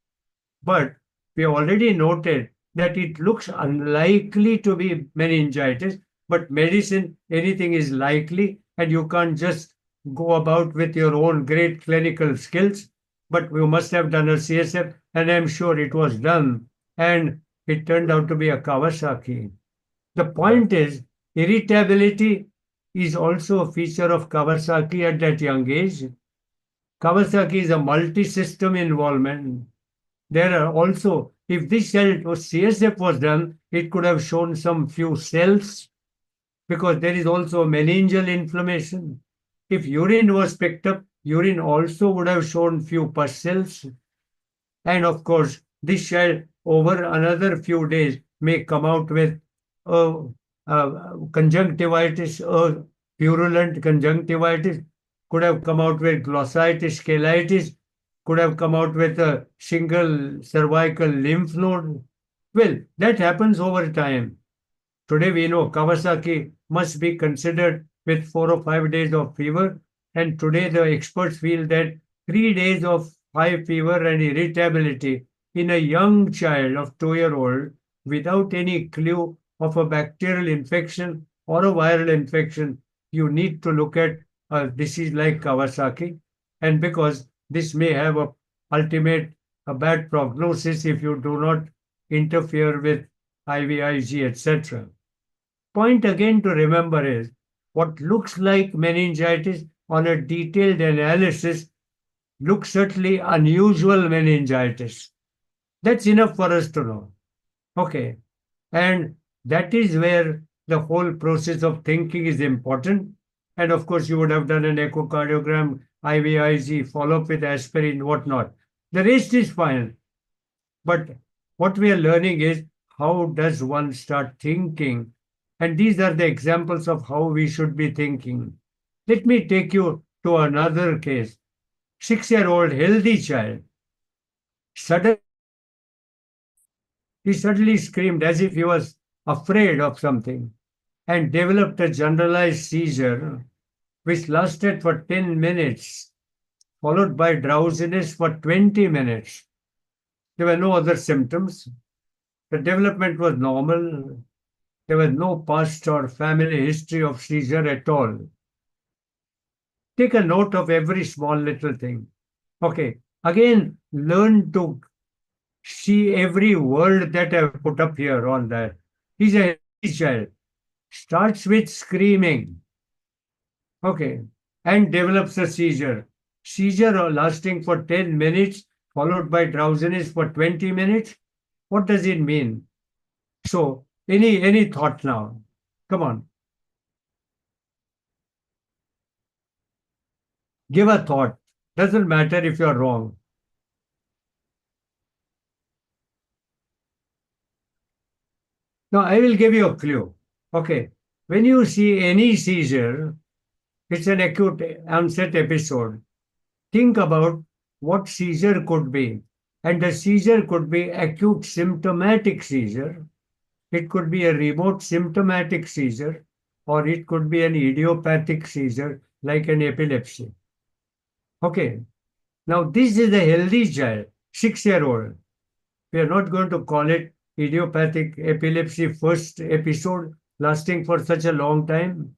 But we already noted that it looks unlikely to be meningitis, but medicine, anything is likely, and you can't just go about with your own great clinical skills. But you must have done a CSF, and I'm sure it was done, and it turned out to be a Kawasaki. The point is, irritability is also a feature of Kawasaki at that young age. Kawasaki is a multi-system involvement. There are also, if this cell or CSF was done, it could have shown some few cells because there is also meningeal inflammation. If urine was picked up, urine also would have shown few pus cells. And of course, this child over another few days may come out with conjunctivitis, purulent conjunctivitis, could have come out with glossitis, scalitis, could have come out with a single cervical lymph node. Well, that happens over time. Today we know Kawasaki must be considered with 4 or 5 days of fever, and today the experts feel that 3 days of high fever and irritability in a young child of 2-year-old without any clue of a bacterial infection or a viral infection, you need to look at a disease like Kawasaki. And because this may have a bad prognosis if you do not interfere with IVIG, etc. Point again to remember is what looks like meningitis on a detailed analysis looks certainly unusual meningitis. That's enough for us to know. Okay. And that is where the whole process of thinking is important. And of course, you would have done an echocardiogram, IVIG, follow up with aspirin, whatnot. The rest is fine. But what we are learning is how does one start thinking? And these are the examples of how we should be thinking. Let me take you to another case. 6-year-old healthy child. He suddenly screamed as if he was afraid of something and developed a generalized seizure which lasted for 10 minutes, followed by drowsiness for 20 minutes. There were no other symptoms. The development was normal. There was no past or family history of seizure at all. Take a note of every small little thing. Okay, again, learn to see every word that I've put up here on that. He's a child. Starts with screaming. Okay, and develops a seizure. Seizure lasting for 10 minutes, followed by drowsiness for 20 minutes. What does it mean? So, any thought now? Come on. Give a thought. Doesn't matter if you're wrong. Now, I will give you a clue. Okay. When you see any seizure, it's an acute onset episode. Think about what seizure could be. And the seizure could be acute symptomatic seizure. It could be a remote symptomatic seizure, or it could be an idiopathic seizure like an epilepsy. Okay. Now, this is a healthy child, 6-year-old. We are not going to call it idiopathic epilepsy first episode lasting for such a long time.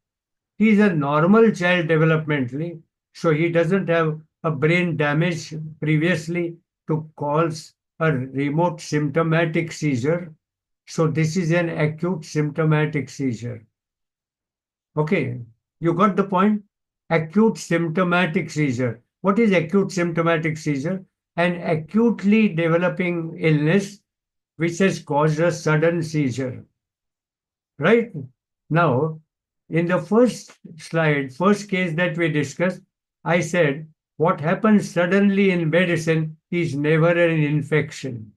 He is a normal child developmentally, so he doesn't have a brain damage previously to cause a remote symptomatic seizure. So this is an acute symptomatic seizure. Okay, you got the point? Acute symptomatic seizure. What is acute symptomatic seizure? An acutely developing illness which has caused a sudden seizure. Right? Now, in the first slide, first case that we discussed, I said what happens suddenly in medicine is never an infection.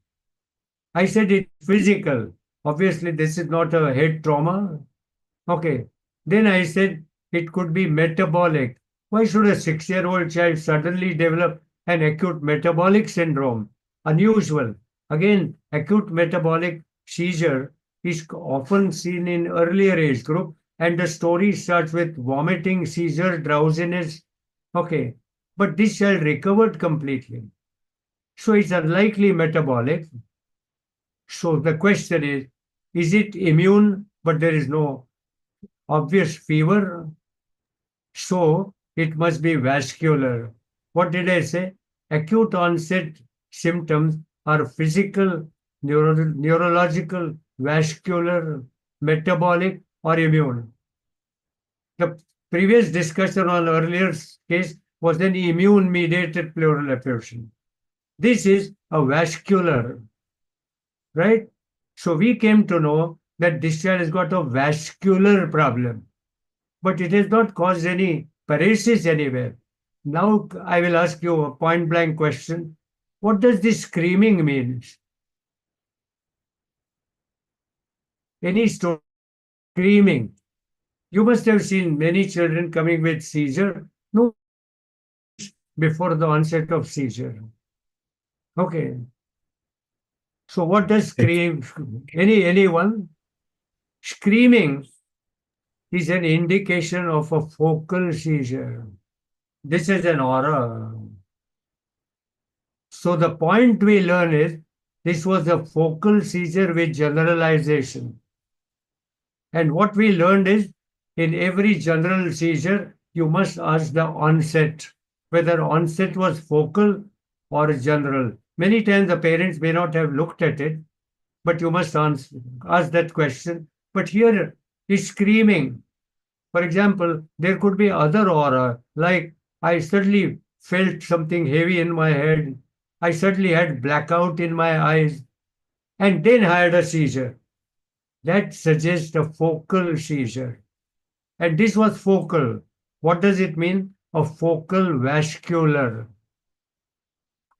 I said it's physical. Obviously, this is not a head trauma. Okay. Then I said it could be metabolic. Why should a 6-year-old child suddenly develop an acute metabolic syndrome? Unusual. Again, acute metabolic seizure is often seen in earlier age group, and the story starts with vomiting, seizure, drowsiness. Okay. But this child recovered completely. So it's unlikely metabolic. So the question is it immune, but there is no obvious fever? So it must be vascular. What did I say? Acute onset symptoms are physical, neurological, vascular, metabolic, or immune. The previous discussion on earlier case was an immune-mediated pleural effusion. This is a vascular, right? So we came to know that this child has got a vascular problem, but it has not caused any paresis anywhere. Now I will ask you a point blank question. What does this screaming mean? Any story screaming? You must have seen many children coming with seizure. No, before the onset of seizure. Okay. So what does scream? Anyone? Screaming is an indication of a focal seizure. This is an aura. So the point we learn is this was a focal seizure with generalization. And what we learned is in every general seizure, you must ask the onset, whether onset was focal or general. Many times the parents may not have looked at it, but you must ask that question. But here is screaming. For example, there could be other aura, like I suddenly felt something heavy in my head. I suddenly had blackout in my eyes. and then had a seizure. That suggests a focal seizure. And this was focal. What does it mean? A focal vascular.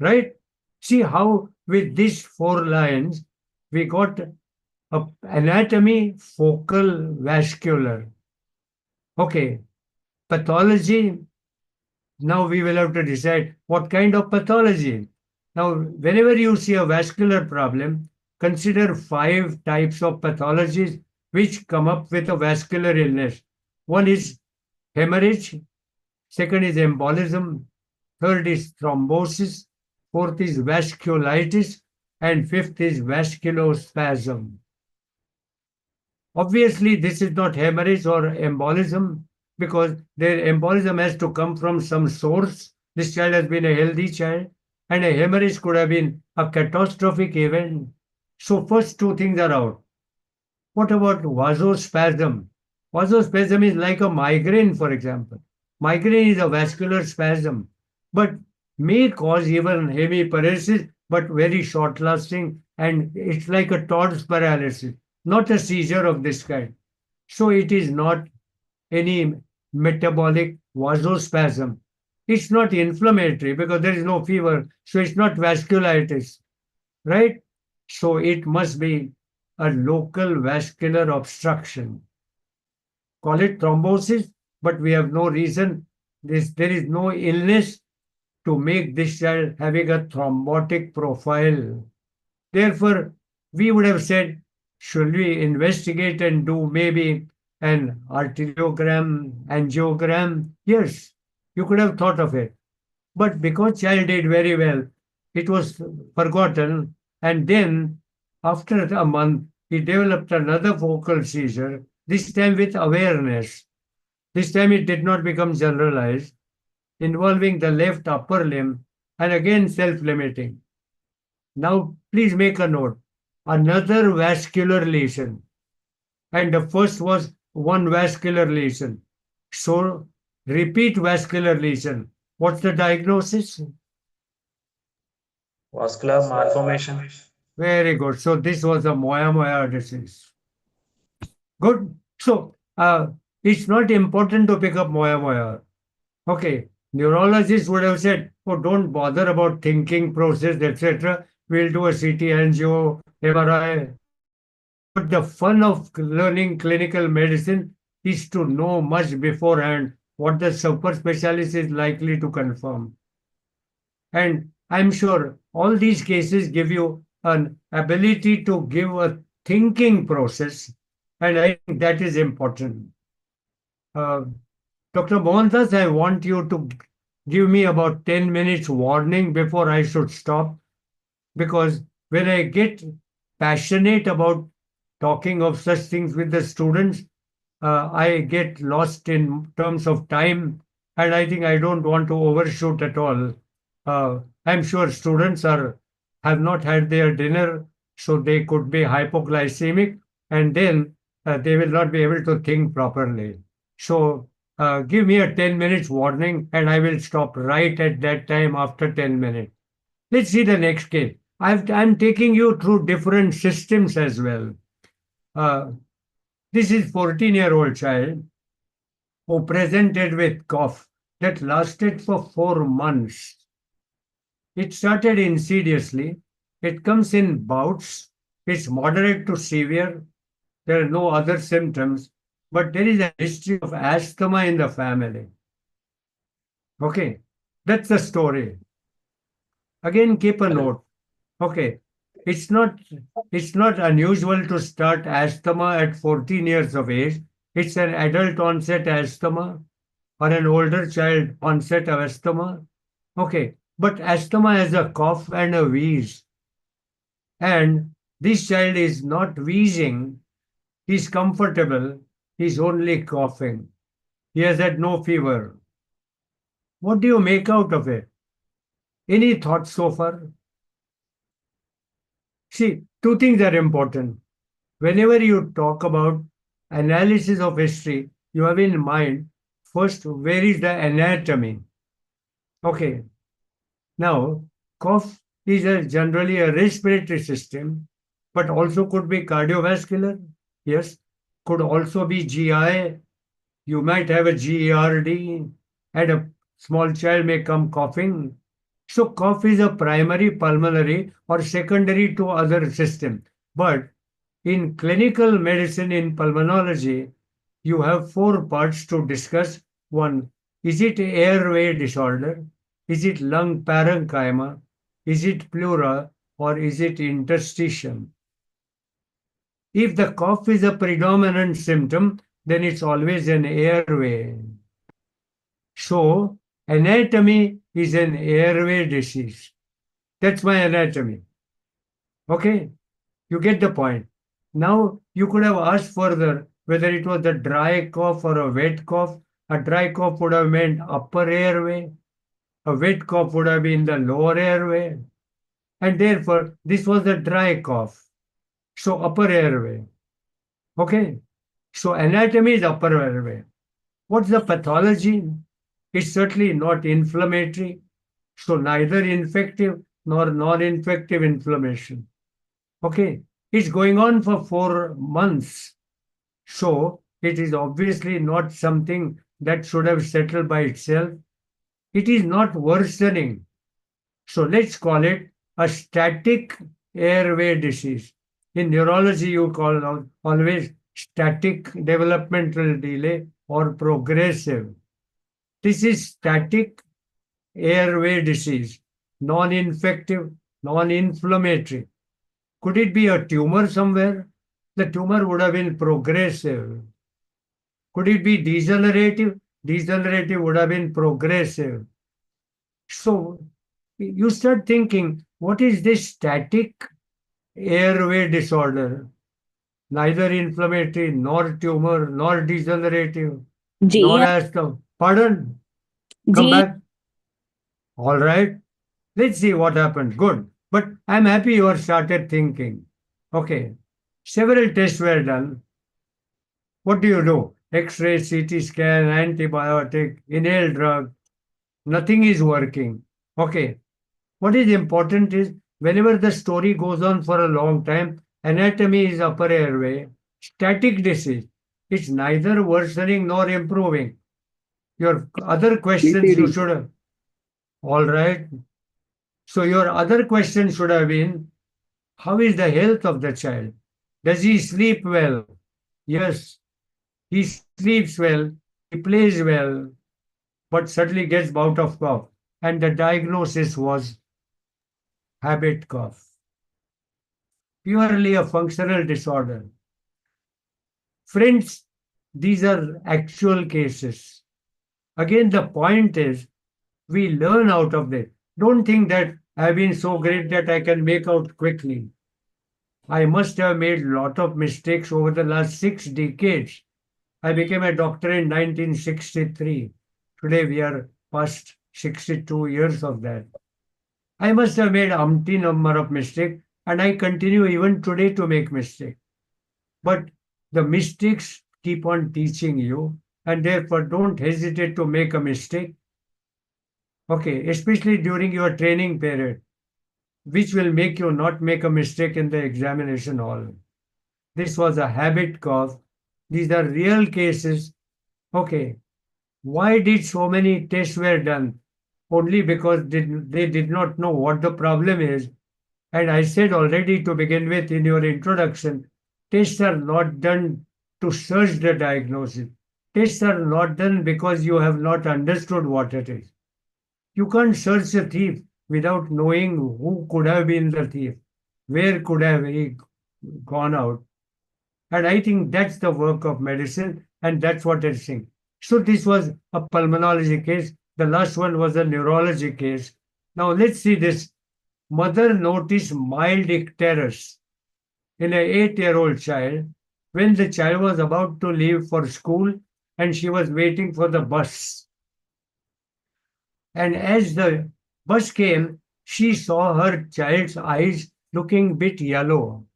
Right? See how with these 4 lines we got a anatomy, focal, vascular. Okay, pathology. Now we will have to decide what kind of pathology. Now, whenever you see a vascular problem, consider 5 types of pathologies which come up with a vascular illness. One is hemorrhage, second is embolism, third is thrombosis, fourth is vasculitis, and fifth is vasculospasm. Obviously, this is not hemorrhage or embolism because their embolism has to come from some source. This child has been a healthy child, and a hemorrhage could have been a catastrophic event. So, first 2 things are out. What about vasospasm? Vasospasm is like a migraine, for example. Migraine is a vascular spasm, but may cause even hemiparesis, but very short lasting, and it's like a Todd's paralysis, not a seizure of this kind. So it is not any metabolic vasospasm. It's not inflammatory because there is no fever, so it's not vasculitis, right? So it must be a local vascular obstruction. Call it thrombosis, but we have no reason. There is no illness to make this child having a thrombotic profile. Therefore, we would have said, should we investigate and do maybe an arteriogram, angiogram? Yes, you could have thought of it. But because child did very well, it was forgotten. And then, after a month, he developed another focal seizure, this time with awareness. This time it did not become generalized, involving the left upper limb and again self-limiting. Now, please make a note. Another vascular lesion. And the first was one vascular lesion. So, repeat vascular lesion. What's the diagnosis? Vascular malformation. Very good. So, this was a Moyamoya disease. Good. So, it's not important to pick up Moyamoya. Okay. Neurologists would have said, oh, don't bother about thinking process, etc. We'll do a CT angio, MRI. But the fun of learning clinical medicine is to know much beforehand what the super specialist is likely to confirm. And I'm sure all these cases give you an ability to give a thinking process, and I think that is important. Dr. Mohandas, I want you to give me about 10 minutes warning before I should stop, because when I get passionate about talking of such things with the students, I get lost in terms of time, and I think I don't want to overshoot at all. I'm sure students have not had their dinner, so they could be hypoglycemic, and then they will not be able to think properly. So give me a 10 minutes warning, and I will stop right at that time after 10 minutes. Let's see the next case. I'm taking you through different systems as well. This is 14-year-old child who presented with cough that lasted for 4 months. It started insidiously. It comes in bouts. It's moderate to severe. There are no other symptoms, but there is a history of asthma in the family. Okay, that's the story. Again, keep a note. Okay, it's not unusual to start asthma at 14 years of age. It's an adult onset asthma or an older child onset of asthma. Okay, but asthma has a cough and a wheeze. And this child is not wheezing. He's comfortable. He's only coughing. He has had no fever. What do you make out of it? Any thoughts so far? See, 2 things are important. Whenever you talk about analysis of history, you have in mind first, where is the anatomy? Okay. Now, cough is generally a respiratory system, but also could be cardiovascular. Yes, could also be GI. You might have a GERD, and a small child may come coughing. So cough is a primary pulmonary or secondary to other system. But in clinical medicine, in pulmonology, you have four parts to discuss. One, is it airway disorder? Is it lung parenchyma? Is it pleura? Or is it interstitium? If the cough is a predominant symptom, then it's always an airway. So, anatomy is an airway disease. That's my anatomy. Okay, you get the point. Now, you could have asked further whether it was a dry cough or a wet cough. A dry cough would have meant upper airway. A wet cough would have been the lower airway. And therefore, this was a dry cough. So, upper airway. Okay, so anatomy is upper airway. What's the pathology? It's certainly not inflammatory. So neither infective nor non-infective inflammation. Okay, it's going on for 4 months. So it is obviously not something that should have settled by itself. It is not worsening. So let's call it a static airway disease. In neurology, you call always static developmental delay or progressive. This is static airway disease, non-infective, non-inflammatory. Could it be a tumor somewhere? The tumor would have been progressive. Could it be degenerative? Degenerative would have been progressive. So you start thinking, what is this static airway disorder? Neither inflammatory, nor tumor, nor degenerative, nor asthma. Pardon? Come back. All right. Let's see what happened. Good. But I'm happy you have started thinking. Okay. Several tests were done. What do you do? X-ray, CT scan, antibiotic, inhaled drug. Nothing is working. Okay. What is important is whenever the story goes on for a long time, anatomy is upper airway, static disease. It's neither worsening nor improving. Your other questions you should have. All right. So your other question should have been, how is the health of the child? Does he sleep well? Yes, he sleeps well, he plays well, but suddenly gets bout of cough. And the diagnosis was habit cough, purely a functional disorder. Friends, these are actual cases. Again, the point is, we learn out of this. Don't think that I've been so great that I can make out quickly. I must have made a lot of mistakes over the last 6 decades. I became a doctor in 1963. Today we are past 62 years of that. I must have made umpteen number of mistakes, and I continue even today to make mistakes. But the mistakes keep on teaching you, and therefore don't hesitate to make a mistake. Okay, especially during your training period, which will make you not make a mistake in the examination hall. This was a habit cough. These are real cases. Okay, why did so many tests were done? Only because they did not know what the problem is. And I said already to begin with in your introduction, tests are not done to search the diagnosis. Tests are not done because you have not understood what it is. You can't search a thief without knowing who could have been the thief, where could have he gone out. And I think that's the work of medicine, and that's what I'm saying. So this was a pulmonology case. The last one was a neurology case. Now let's see this. Mother noticed mild icterus in an 8-year-old child when the child was about to leave for school and she was waiting for the bus. And as the bus came, she saw her child's eyes looking bit yellow.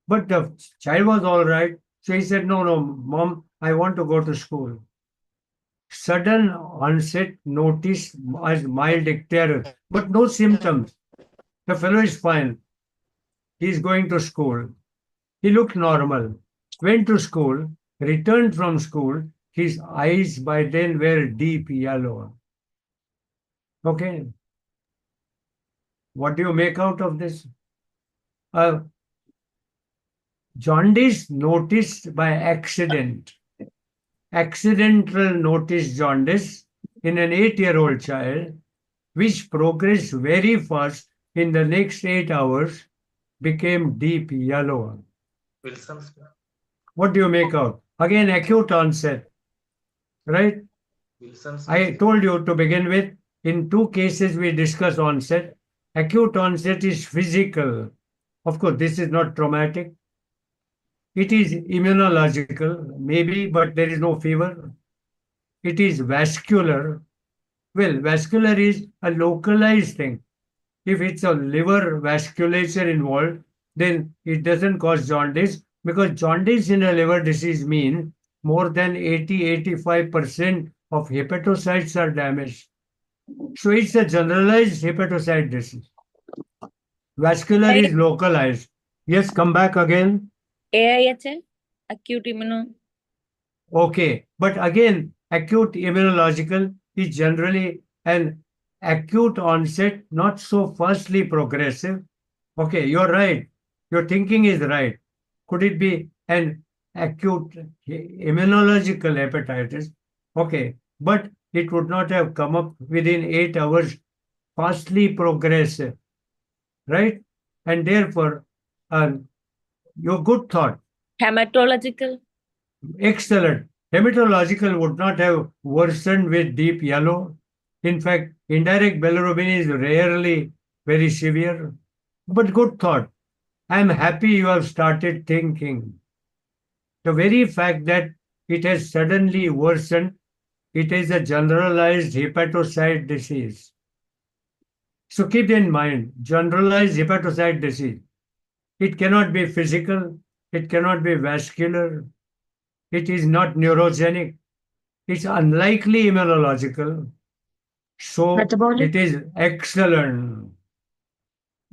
But the child was all right. So he said, no, no, mom, I want to go to school. Sudden onset noticed as mild icterus, but no symptoms. The fellow is fine. He's going to school. He looked normal. Went to school, returned from school. His eyes by then were deep yellow. Okay. What do you make out of this? Jaundice noticed by accident. Accidental noticed jaundice in an 8-year-old child, which progressed very fast in the next 8 hours, became deep yellow. Wilson's. What do you make out? Again, acute onset, right? Wilson's. I told you to begin with, in 2 cases we discuss onset. Acute onset is physical. Of course, this is not traumatic. It is immunological, maybe, but there is no fever. It is vascular. Well, vascular is a localized thing. If it's a liver vasculature involved, then it doesn't cause jaundice, because jaundice in a liver disease means more than 80-85% of hepatocytes are damaged. So it's a generalized hepatocyte disease. Vascular is localized. Yes, come back again. AIHL, acute immuno. Okay, but again, acute immunological is generally an acute onset, not so fastly progressive. Okay, you're right. Your thinking is right. Could it be an acute immunological hepatitis? Okay, but it would not have come up within 8 hours, fastly progressive, right? And therefore, your good thought. Hematological. Excellent. Hematological would not have worsened with deep yellow. In fact, indirect bilirubin is rarely very severe. But good thought. I am happy you have started thinking. The very fact that it has suddenly worsened, it is a generalized hepatocyte disease. So keep in mind, generalized hepatocyte disease. It cannot be physical, it cannot be vascular, it is not neurogenic, it's unlikely immunological. So Metabolic? it is excellent.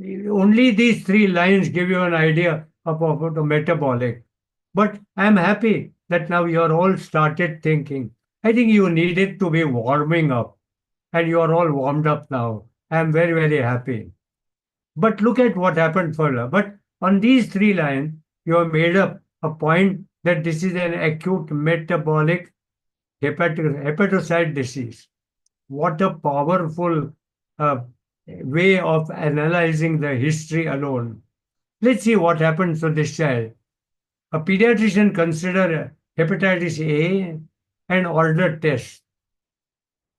Only these 3 lines give you an idea about the metabolic. But I'm happy that now you're all started thinking. I think you needed to be warming up, and you're all warmed up now. I'm very, very happy. But look at what happened further. But on these 3 lines, you have made up a point that this is an acute metabolic hepatocyte disease. What a powerful way of analyzing the history alone. Let's see what happens to this child. A pediatrician consider hepatitis A and order tests.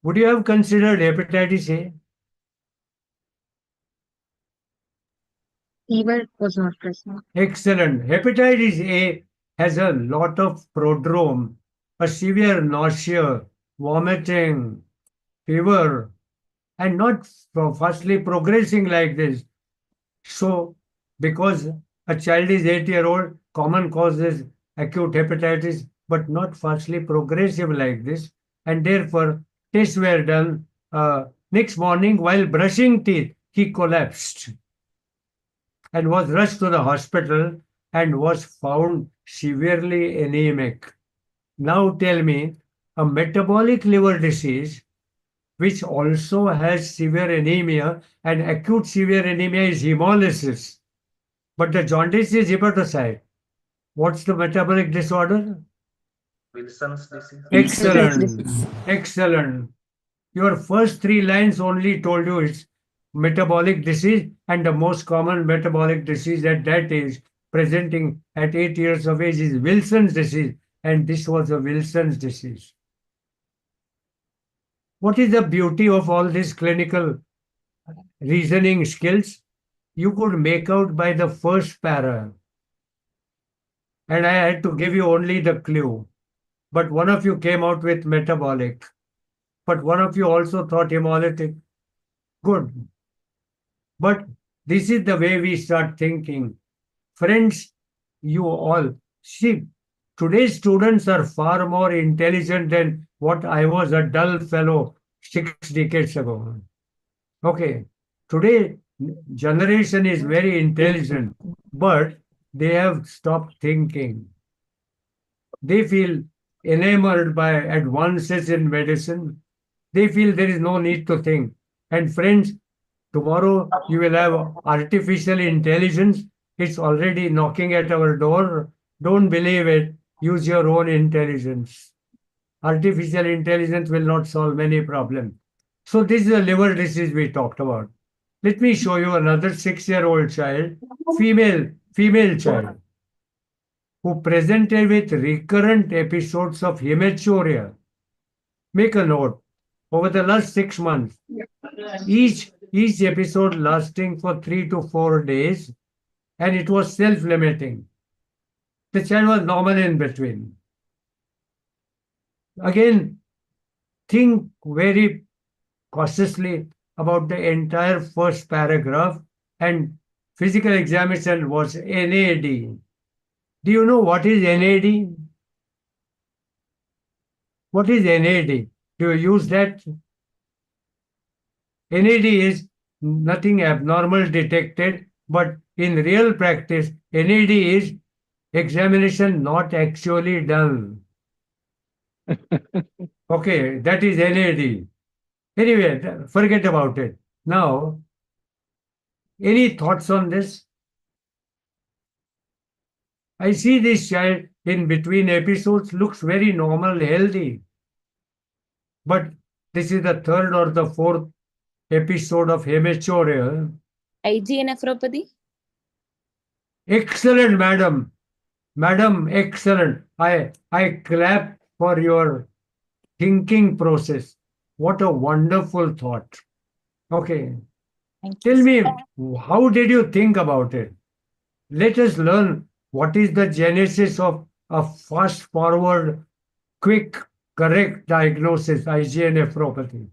Would you have considered hepatitis A? Fever was not present. Excellent. Hepatitis A has a lot of prodrome, a severe nausea, vomiting, fever, and not fastly progressing like this. So, because a child is 8-year-old, common cause is acute hepatitis, but not fastly progressive like this. And therefore, tests were done. Next morning, while brushing teeth, he collapsed and was rushed to the hospital and was found severely anemic. Now tell me, a metabolic liver disease, which also has severe anemia, and acute severe anemia is hemolysis, but the jaundice is hepatocyte. What's the metabolic disorder? Wilson's disease. Excellent. Excellent. Your first 3 lines only told you it's metabolic disease, and the most common metabolic disease at that age, presenting at 8 years of age, is Wilson's disease, and this was a Wilson's disease. What is the beauty of all these clinical reasoning skills? You could make out by the first para. And I had to give you only the clue. But one of you came out with metabolic. But one of you also thought hemolytic. Good. But this is the way we start thinking. Friends, you all, see, today's students are far more intelligent than what I was, a dull fellow 6 decades ago. Okay, today generation is very intelligent. but they have stopped thinking. They feel enamored by advances in medicine. They feel there is no need to think. And friends, tomorrow you will have artificial intelligence. It's already knocking at our door. Don't believe it. Use your own intelligence. Artificial intelligence will not solve many problems. So this is a liver disease we talked about. Let me show you another 6-year-old child, female child, who presented with recurrent episodes of hematuria. Make a note. Over the last 6 months, each episode lasting for 3 to 4 days, and it was self-limiting. The child was normal in between. Again, think very cautiously about the entire first paragraph, and physical examination was NAD. Do you know what is NAD? What is NAD? Do you use that? NAD is nothing abnormal detected, but in real practice, NAD is examination not actually done. Okay, that is NAD. Anyway, forget about it. Now, any thoughts on this? I see this child in between episodes looks very normal, healthy. But this is the third or the fourth episode of hematuria. IgA nephropathy? Excellent, madam. Madam, excellent. I clap for your thinking process. What a wonderful thought. Okay. Tell me, how did you think about it? Let us learn what is the genesis of a fast forward, quick, correct diagnosis, IgA nephropathy.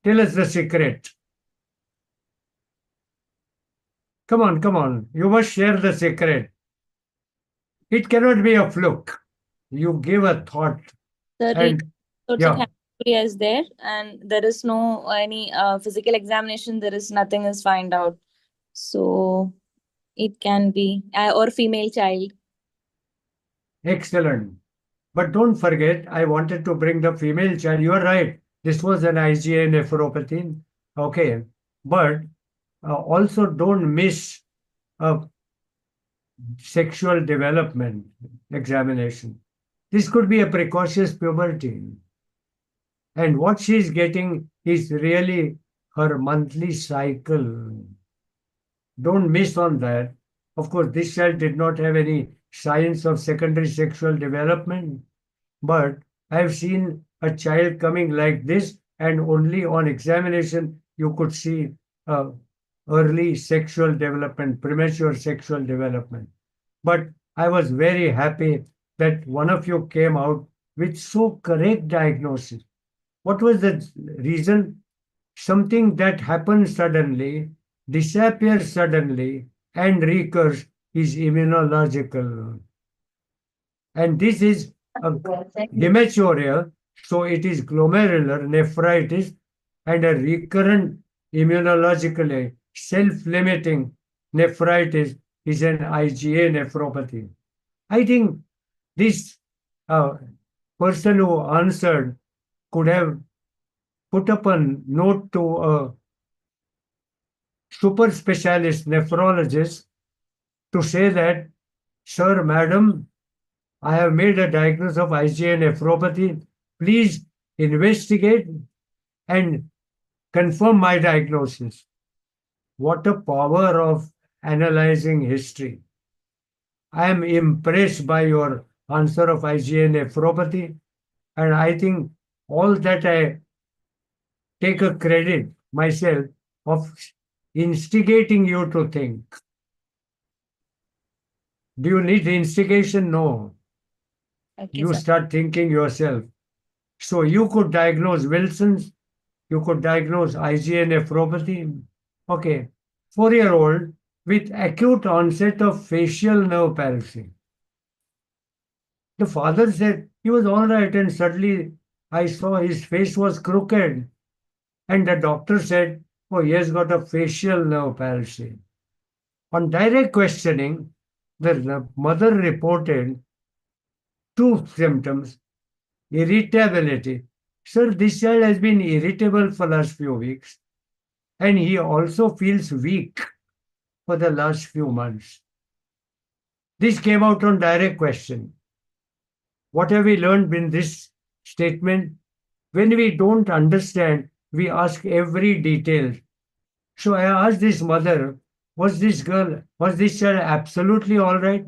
Tell us the secret. Come on. You must share the secret. It cannot be a fluke. You give a thought. Sorts of yeah. hematuria is there, and there is no any physical examination. There is nothing is found out. So it can be or female child. Excellent. But don't forget, I wanted to bring the female child. You are right. This was an IgA nephropathy. Okay. But also don't miss a sexual development examination. This could be a precocious puberty. And what she's getting is really her monthly cycle. Don't miss on that. Of course, this child did not have any signs of secondary sexual development, but I've seen a child coming like this, and only on examination you could see early sexual development, premature sexual development. But I was very happy that one of you came out with so correct diagnosis. What was the reason? Something that happens suddenly, disappears suddenly, and recurs is immunological. And this is a hematuria, so it is glomerular nephritis and a recurrent immunologically self-limiting nephritis is an IgA nephropathy. I think this person who answered could have put up a note to a super specialist nephrologist to say that, sir, madam, I have made a diagnosis of IgA nephropathy. Please investigate and confirm my diagnosis. What a power of analyzing history. I am impressed by your answer of IgA nephropathy, and I think all that I take a credit myself of instigating you to think. Do you need instigation? No. Okay, You sir. start thinking yourself. So you could diagnose Wilson's, you could diagnose IgA nephropathy. Okay, 4-year-old with acute onset of facial nerve palsy. The father said he was all right, and suddenly I saw his face was crooked. And the doctor said, oh, he has got a facial nerve palsy. On direct questioning, the mother reported two symptoms: irritability. Sir, this child has been irritable for last few weeks, and he also feels weak for the last few months. This came out on direct question. What have we learned in this statement? When we don't understand, we ask every detail. So I asked this mother, was this child absolutely all right?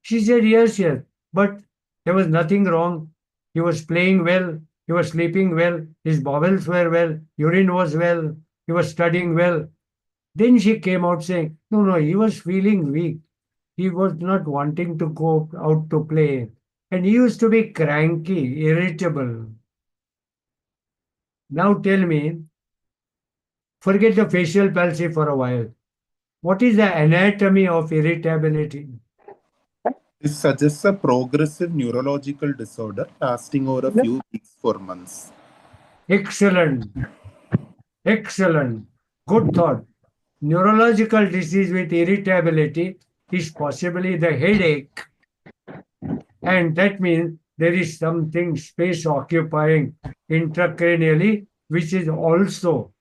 She said, yes, yes, but there was nothing wrong. He was playing well, he was sleeping well, his bowels were well, urine was well, he was studying well. Then she came out saying, no, no, he was feeling weak. He was not wanting to go out to play. And he used to be cranky, irritable. Now tell me, forget the facial palsy for a while. What is the anatomy of irritability? This suggests a progressive neurological disorder lasting over a few weeks or months. Excellent. Excellent. Good thought. Neurological disease with irritability is possibly the headache. And that means there is something space occupying intracranially, which is also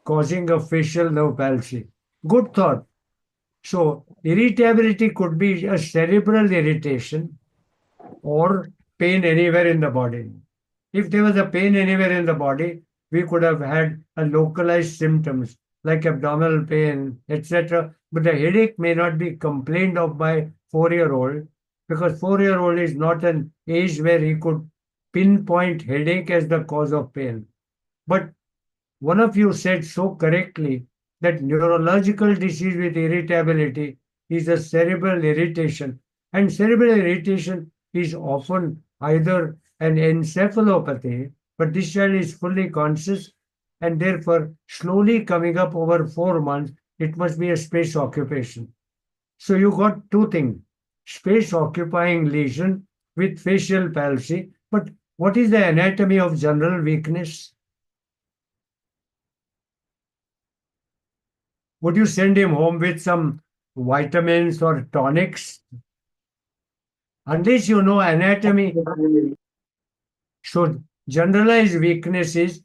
causing a facial nerve palsy. Good thought. So, irritability could be a cerebral irritation or pain anywhere in the body. If there was a pain anywhere in the body, we could have had a localized symptoms like abdominal pain, etc. But the headache may not be complained of by 4-year-old because 4-year-old is not an age where he could pinpoint headache as the cause of pain. But one of you said so correctly that neurological disease with irritability is a cerebral irritation, and cerebral irritation is often either an encephalopathy, but this child is fully conscious and therefore slowly coming up over 4 months, it must be a space occupation. So you got two things: space occupying lesion with facial palsy. But what is the anatomy of general weakness? Would you send him home with some vitamins or tonics? Unless you know anatomy. So generalized weakness is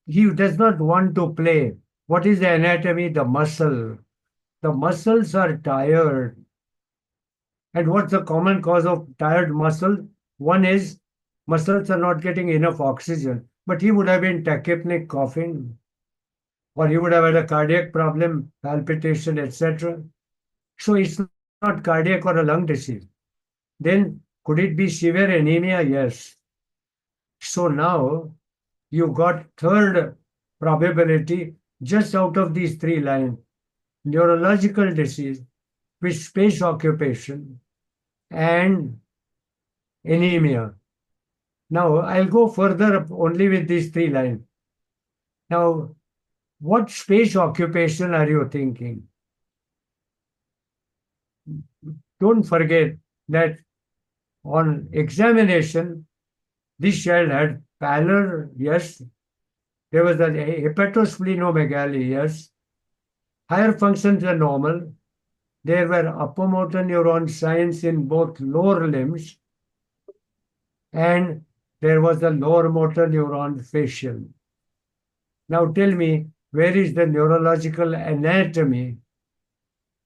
he does not want to play. What is the anatomy? The muscle. The muscles are tired. And what's the common cause of tired muscle? One is muscles are not getting enough oxygen. But he would have been tachypneic coughing, or he would have had a cardiac problem, palpitation, etc. So it's not cardiac or a lung disease. Then could it be severe anemia? Yes. So now you got third probability just out of these three lines: neurological disease with space occupation and anemia. Now I'll go further up only with these three lines. Now, what space occupation are you thinking? Don't forget that on examination, this child had pallor, yes. There was a hepatosplenomegaly, yes. Higher functions were normal. There were upper motor neuron signs in both lower limbs, and there was a lower motor neuron facial. Now tell me, where is the neurological anatomy?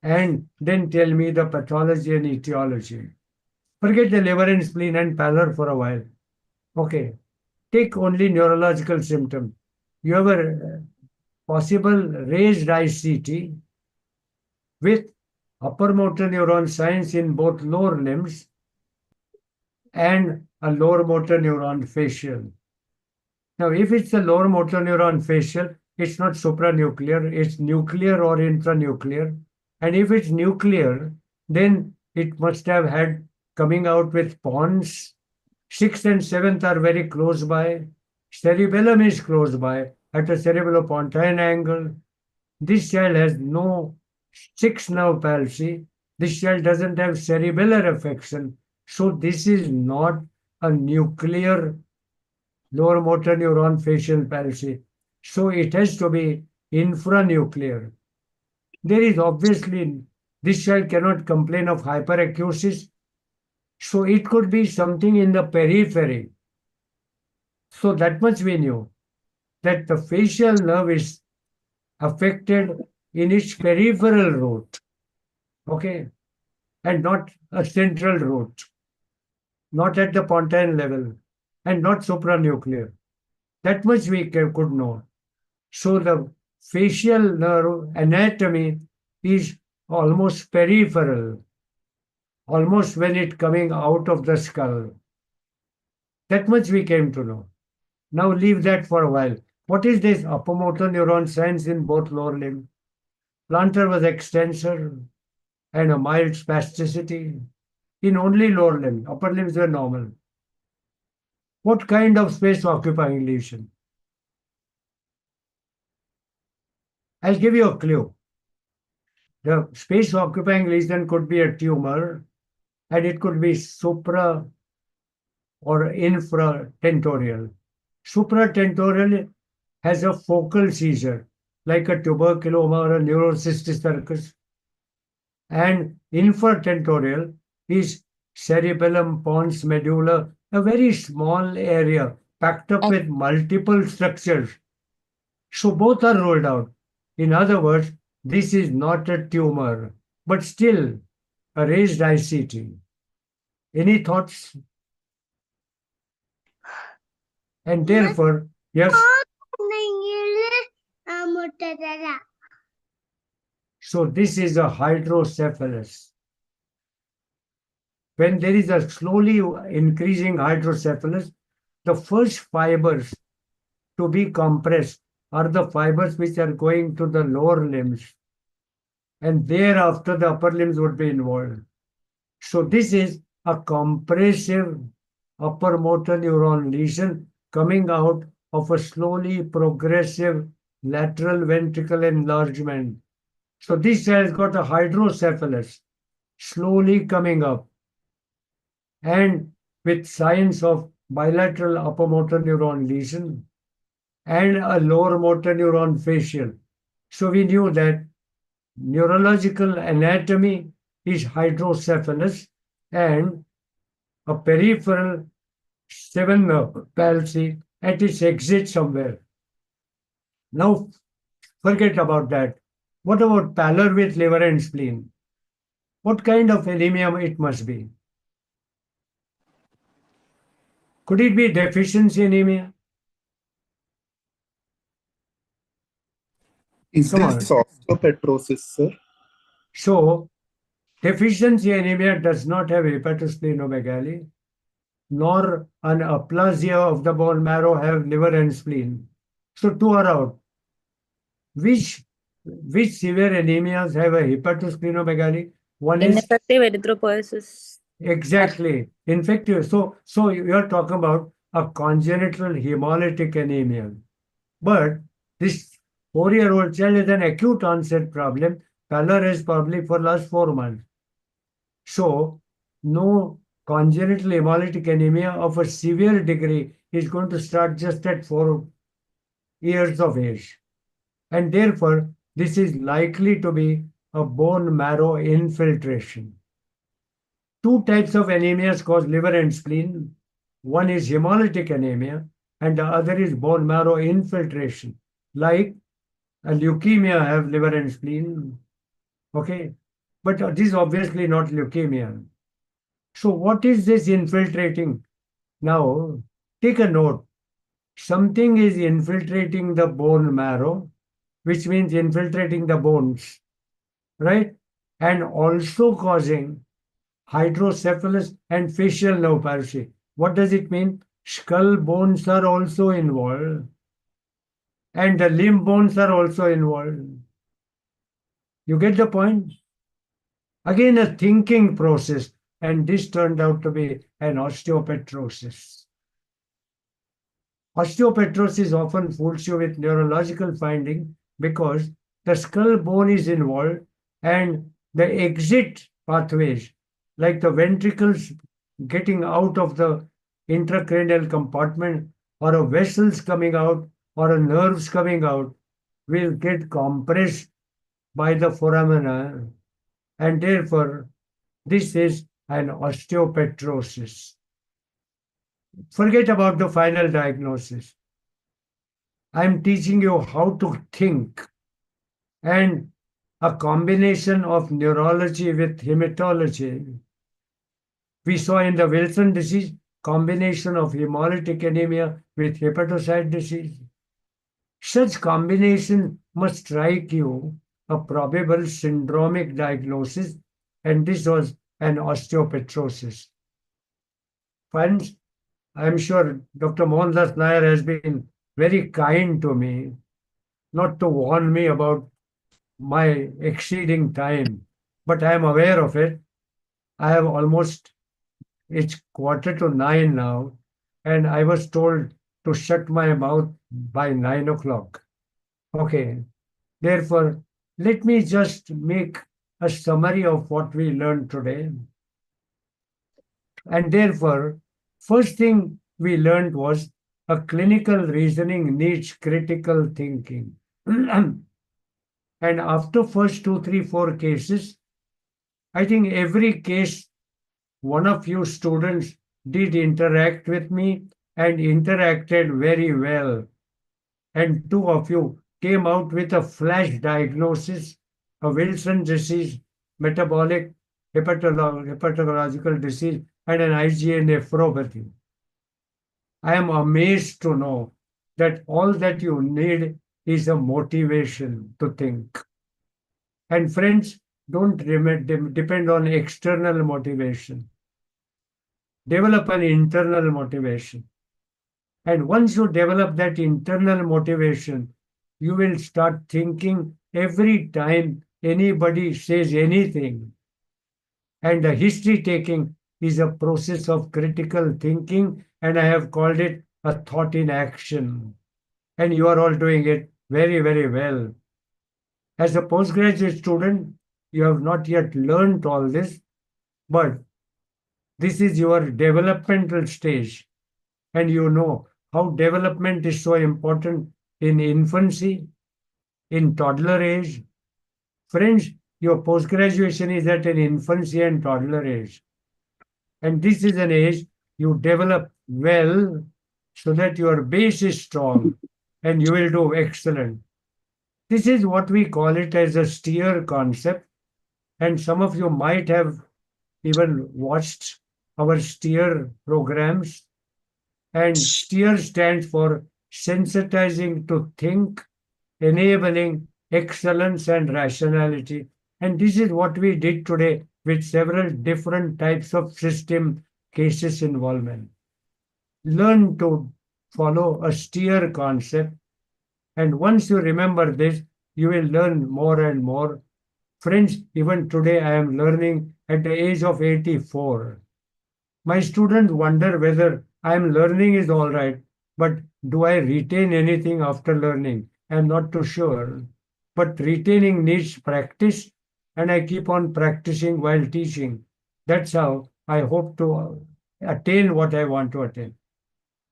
And then tell me the pathology and etiology. Forget the liver and spleen and pallor for a while. Okay, take only neurological symptom. You have a possible raised ICT with upper motor neuron signs in both lower limbs and a lower motor neuron facial. Now, if it's a lower motor neuron facial, it's not supranuclear, it's nuclear or intranuclear. And if it's nuclear, then it must have had coming out with pons. 6th and 7th are very close by. Cerebellum is close by at a cerebellopontine angle. This child has no 6th nerve palsy. This child doesn't have cerebellar affection. So this is not a nuclear lower motor neuron facial palsy. So it has to be infranuclear. There This child cannot complain of hyperacusis. So it could be something in the periphery. So that much we knew, that the facial nerve is affected in its peripheral root, okay, and not a central root, not at the pontine level, and not supranuclear. That much we could know. So the facial nerve anatomy is almost peripheral, almost when it coming out of the skull. That much we came to know. Now leave that for a while. What is this upper motor neuron signs in both lower limb? Plantar was extensor and a mild spasticity in only lower limb. Upper limbs were normal. What kind of space occupying lesion? I'll give you a clue. The space occupying lesion could be a tumor and it could be supra or infratentorial. Supratentorial has a focal seizure, like a tuberculoma or a neurocystic circus. And infratentorial is cerebellum, pons, medulla, a very small area packed up with multiple structures. So both are ruled out. In other words, this is not a tumor, but still a raised ICT. Any thoughts? And therefore, yes. So this is a hydrocephalus. When there is a slowly increasing hydrocephalus, the first fibers to be compressed are the fibers which are going to the lower limbs. And thereafter, the upper limbs would be involved. So this is a compressive upper motor neuron lesion coming out of a slowly progressive lateral ventricle enlargement. So this has got a hydrocephalus slowly coming up and with signs of bilateral upper motor neuron lesion and a lower motor neuron facial. So we knew that neurological anatomy is hydrocephalus and a peripheral seven nerve palsy at its exit somewhere. Now forget about that. What about pallor with liver and spleen? What kind of anemia it must be? Could it be deficiency anemia? Is this osteopetrosis, sir? So, deficiency anemia does not have hepatosplenomegaly, nor an aplasia of the bone marrow have liver and spleen. So, two are out. Which severe anemias have a hepatosplenomegaly? One is ineffective erythropoiesis. exactly infective. So you are talking about a congenital hemolytic anemia. But this 4-year-old child is an acute onset problem. Pallor is probably for last 4 months. So no congenital hemolytic anemia of a severe degree is going to start just at 4 years of age. And therefore, this is likely to be a bone marrow infiltration. Two types of anemias cause liver and spleen. One is hemolytic anemia and the other is bone marrow infiltration. Like a leukemia have liver and spleen. Okay. But this is obviously not leukemia. So what is this infiltrating? Now, take a note. Something is infiltrating the bone marrow, which means infiltrating the bones, right? And also causing hydrocephalus and facial nerve palsy. What does it mean? Skull bones are also involved. And the limb bones are also involved. You get the point? Again, a thinking process. And this turned out to be an osteopetrosis. Osteopetrosis often fools you with neurological finding because the skull bone is involved and the exit pathways, like the ventricles getting out of the intracranial compartment or a vessels coming out or a nerves coming out, will get compressed by the foramina. and therefore this is an osteopetrosis. Forget about the final diagnosis. I'm teaching you how to think, and a combination of neurology with hematology. We saw in the Wilson disease, combination of hemolytic anemia with hepatocyte disease. Such combination must strike you a probable syndromic diagnosis, and this was an osteopetrosis. Friends, I'm sure Dr. Mohandas Nair has been very kind to me, not to warn me about my exceeding time, but I am aware of it. I have almost, it's 8:45 now, and I was told to shut my mouth by 9 o'clock. Okay, therefore, let me just make a summary of what we learned today. And therefore, first thing we learned was a clinical reasoning needs critical thinking. And after first 2, 3, 4 cases, I think every case one of you students did interact with me and interacted very well. And 2 of you came out with a flash diagnosis, a Wilson disease, metabolic hepatological disease, and an IgA nephropathy. I am amazed to know that all that you need is a motivation to think. And friends, don't depend on external motivation. Develop an internal motivation. And once you develop that internal motivation, you will start thinking every time anybody says anything. And the history taking is a process of critical thinking, and I have called it a thought in action. And you are all doing it very, very well. As a postgraduate student, you have not yet learned all this, but this is your developmental stage. And you know how development is so important in infancy, in toddler age. Friends, your post-graduation is at an infancy and toddler age. And this is an age you develop well so that your base is strong and you will do excellent. This is what we call it as a steer concept. And some of you might have even watched our steer programs. And steer stands for sensitizing to think, enabling excellence and rationality. And this is what we did today with several different types of system cases involvement. Learn to follow a steer concept. And once you remember this, you will learn more and more. Friends, even today I am learning at the age of 84. My students wonder whether I am learning is all right, but do I retain anything after learning? I am not too sure. But retaining needs practice, and I keep on practicing while teaching. That's how I hope to attain what I want to attain.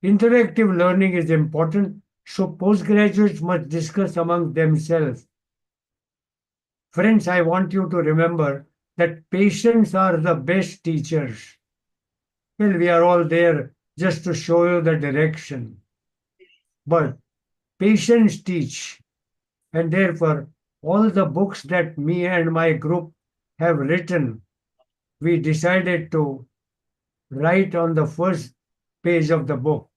Interactive learning is important, so postgraduates must discuss among themselves. Friends, I want you to remember that patients are the best teachers. Well, we are all there just to show you the direction. But patients teach, and therefore, all the books that me and my group have written, we decided to write on the first page of the book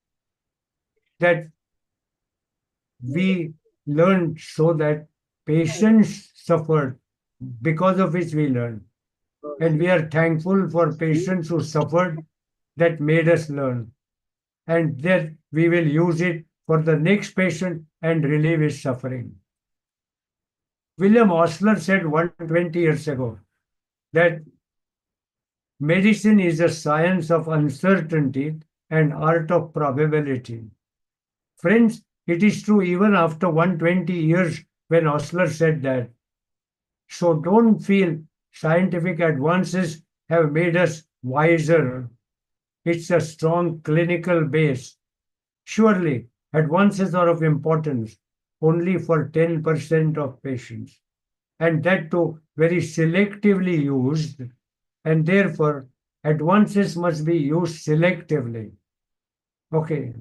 that we learned so that patients suffered, because of which we learned. And we are thankful for patients who suffered that made us learn. And that we will use it for the next patient and relieve his suffering. William Osler said 120 years ago that medicine is a science of uncertainty and art of probability. Friends, it is true even after 120 years when Osler said that. So don't feel scientific advances have made us wiser. It's a strong clinical base. Surely, advances are of importance only for 10% of patients. and that too very selectively used, and therefore advances must be used selectively. Okay,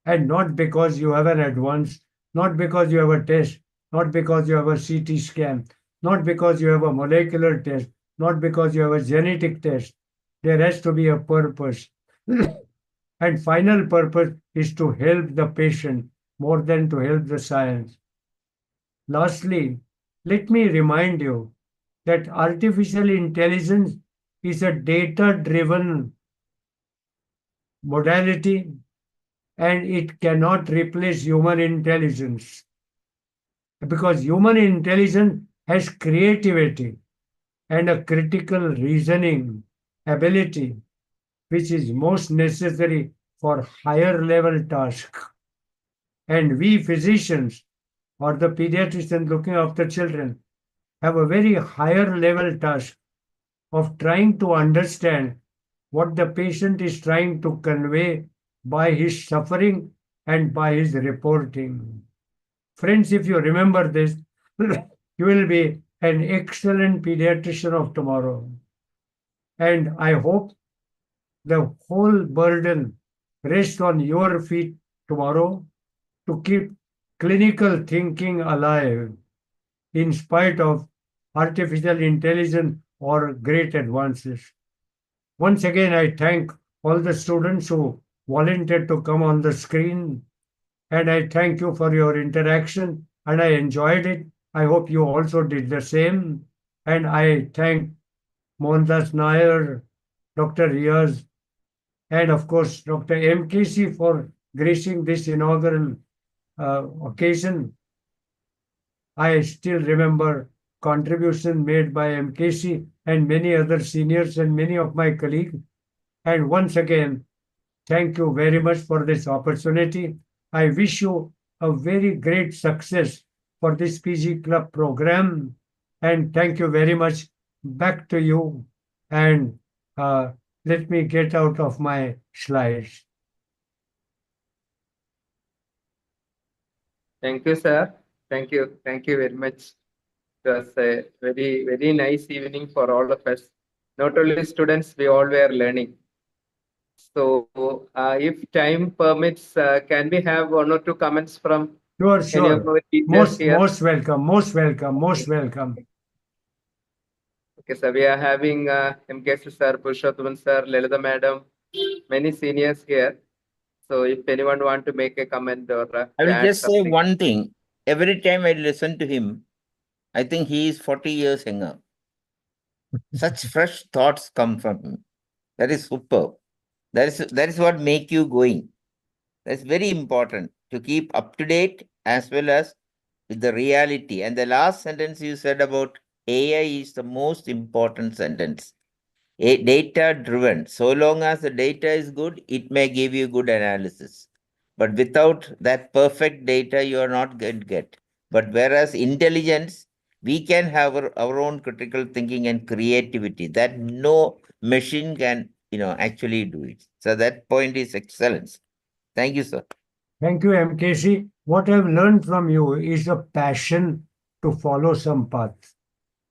and not because you have an advance, not because you have a test, not because you have a CT scan, not because you have a molecular test, not because you have a genetic test. There has to be a purpose. And final purpose is to help the patient more than to help the science. Lastly, let me remind you that artificial intelligence is a data-driven modality and it cannot replace human intelligence because human intelligence has creativity and a critical reasoning ability which is most necessary for higher level tasks. And we physicians or the pediatrician looking after children have a very higher level task of trying to understand what the patient is trying to convey by his suffering and by his reporting. Friends, if you remember this, you will be an excellent pediatrician of tomorrow. And I hope the whole burden rests on your feet tomorrow to keep clinical thinking alive in spite of artificial intelligence or great advances. Once again, I thank all the students who volunteered to come on the screen, and I thank you for your interaction, and I enjoyed it. I hope you also did the same. And I thank Mohandas Nair, Dr. Riaz, and of course, Dr. MKC for gracing this inaugural occasion. I still remember contribution made by MKC and many other seniors and many of my colleagues. And once again, thank you very much for this opportunity. I wish you a very great success for this PG Club program. And thank you very much. Back to you. And let me get out of my slides. Thank you, sir. Thank you. Thank you very much. It was a very, very nice evening for all of us. Not only students, we all were learning. So, if time permits, can we have one or two comments from Sure, any of sure. our teachers here? Most welcome, most welcome, most welcome. Okay, so we are having MKC sir, Purushottam sir, Lalita madam, many seniors here. So, if anyone want to make a comment or I will add just say something. one thing. Every time I listen to him, I think he is 40 years younger. Such fresh thoughts come from him. That is superb. That is what make you going. That's very important to keep up to date as well as with the reality. And the last sentence you said about AI is the most important sentence. Data driven. So long as the data is good, it may give you good analysis. But without that perfect data, you are not going to get. But whereas intelligence, we can have our own critical thinking and creativity that no machine can, actually do it. So that point is excellence. Thank you, sir. Thank you, MKC. What I've learned from you is a passion to follow some path.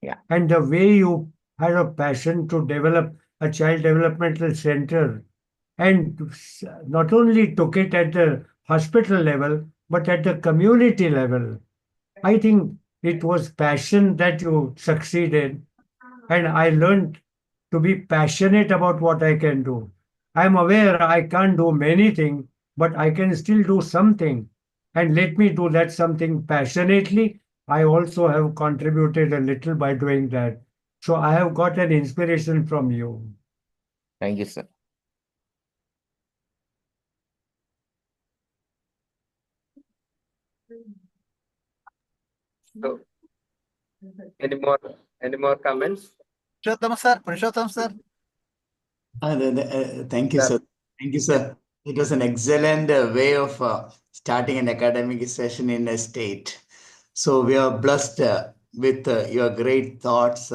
Yeah. And the way you had a passion to develop a child developmental center and not only took it at the hospital level, but at the community level. I think it was passion that you succeeded. And I learned to be passionate about what I can do. I'm aware I can't do many things, but I can still do something. And let me do that something passionately. I also have contributed a little by doing that. So I have got an inspiration from you. Thank you, sir. So, any more comments? Purushottam sir. Thank you, sir. Thank you, sir. It was an excellent way of starting an academic session in a state. So we are blessed with your great thoughts.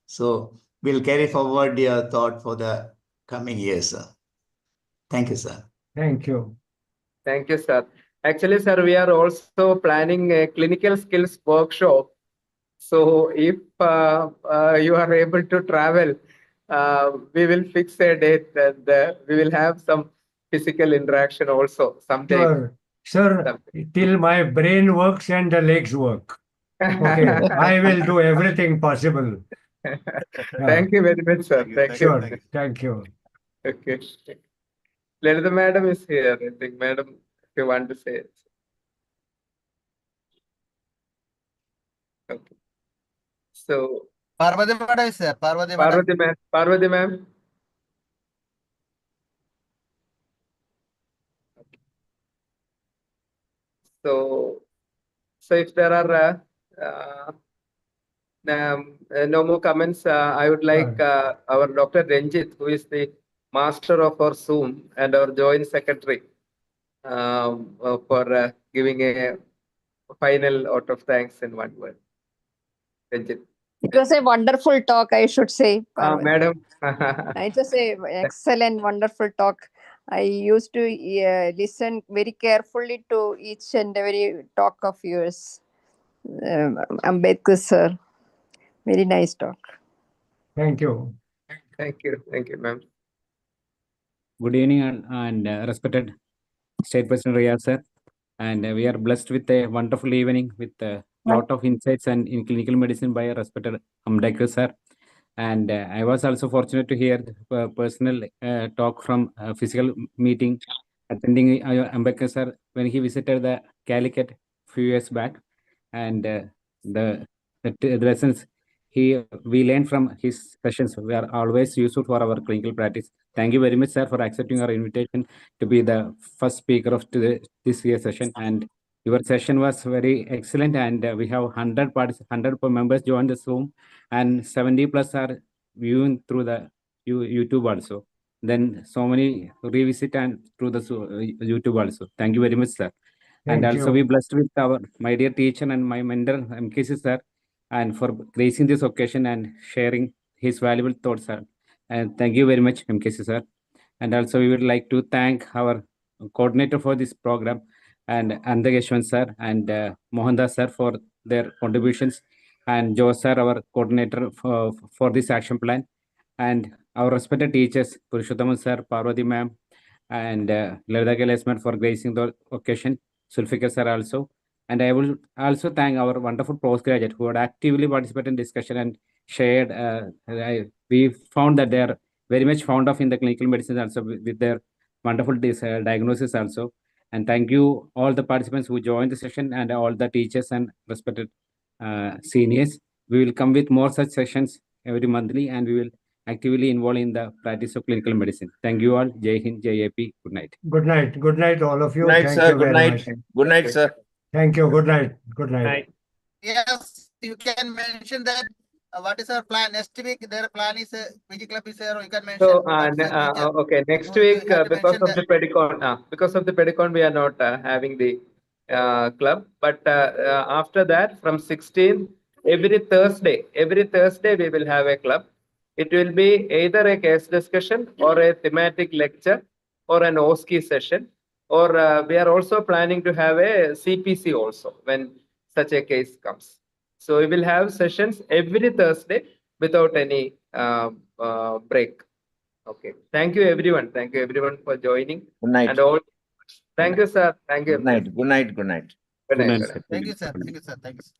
So we'll carry forward your thought for the coming years, sir. Thank you, sir. Thank you. Thank you, sir. Actually, sir, we are also planning a clinical skills workshop So if you are able to travel, we will fix a date and we will have some physical interaction also sometime. Sir, till my brain works and the legs work. Okay, I will do everything possible. Thank you very much, sir. Thank Sure, you. thank you. Okay. Lalita madam is here. I think, madam, if you want to say it. Okay. So, Parvati madam is there. Parvati madam. Parvati ma'am. Parvati ma'am. So, if there are no more comments, I would like our Dr. Ranjit, who is the master of our Zoom and our joint secretary, for giving a final out of thanks in one word. Ranjit. It was a wonderful talk, I should say. Madam. It was a excellent, wonderful talk. I used to listen very carefully to each and every talk of yours. Ambedkar sir, very nice talk. Thank you. Thank you, ma'am. Good evening and respected State President Riyaz sir. And we are blessed with a wonderful evening with a lot of insights and in clinical medicine by a respected Amdekar sir. And I was also fortunate to hear personal talk from a physical meeting attending Amdekar sir when he visited the Calicut few years back. And the lessons we learned from his sessions we are always useful for our clinical practice. Thank you very much, sir, for accepting our invitation to be the first speaker of this year's session. And your session was very excellent. And we have 100 members joined the Zoom, and 70 plus are viewing through the YouTube also. Then so many revisit and through the YouTube also. Thank you very much, sir. And also we blessed with my dear teacher and my mentor, MKC sir, and for gracing this occasion and sharing his valuable thoughts, sir. And thank you very much, MKC sir. And also we would like to thank our coordinator for this program, and Amdekar sir and Mohandas sir for their contributions, and Joe sir, our coordinator for this action plan, and our respected teachers, Purushottam sir, Parvati ma'am, and Lalita Kelesman for gracing the occasion, Sulfikar sir also. And I will also thank our wonderful postgraduate who had actively participated in discussion and shared. We found that they are very much fond of in the clinical medicine also with their wonderful diagnosis also. And thank you all the participants who joined the session and all the teachers and respected seniors. We will come with more such sessions every monthly, and we will actively involve in the practice of clinical medicine. Thank you all. Jai Hind, Jai AP. Good night. Good night. Good night, all of you. Good night, Thank sir. you Good very night. much. Good night, sir. Thank you. Good night. Good night. Yes, you can mention that. What is our plan? Next week, their plan is PG Club is there. You can mention. So, okay, next week, because of the Pedicon, we are not having the club. But after that, from 16th, every Thursday, we will have a club. It will be either a case discussion or a thematic lecture or an OSCE session. Or we are also planning to have a CPC also when such a case comes. So we will have sessions every Thursday without any break. Okay. Thank you, everyone. Thank you, everyone, for joining. Good night. And all. Thank you, sir. Thank you. Good night. Good night. Good night. Good night. Good night, sir. Thank you, sir. Thank you, sir. Thank you, sir.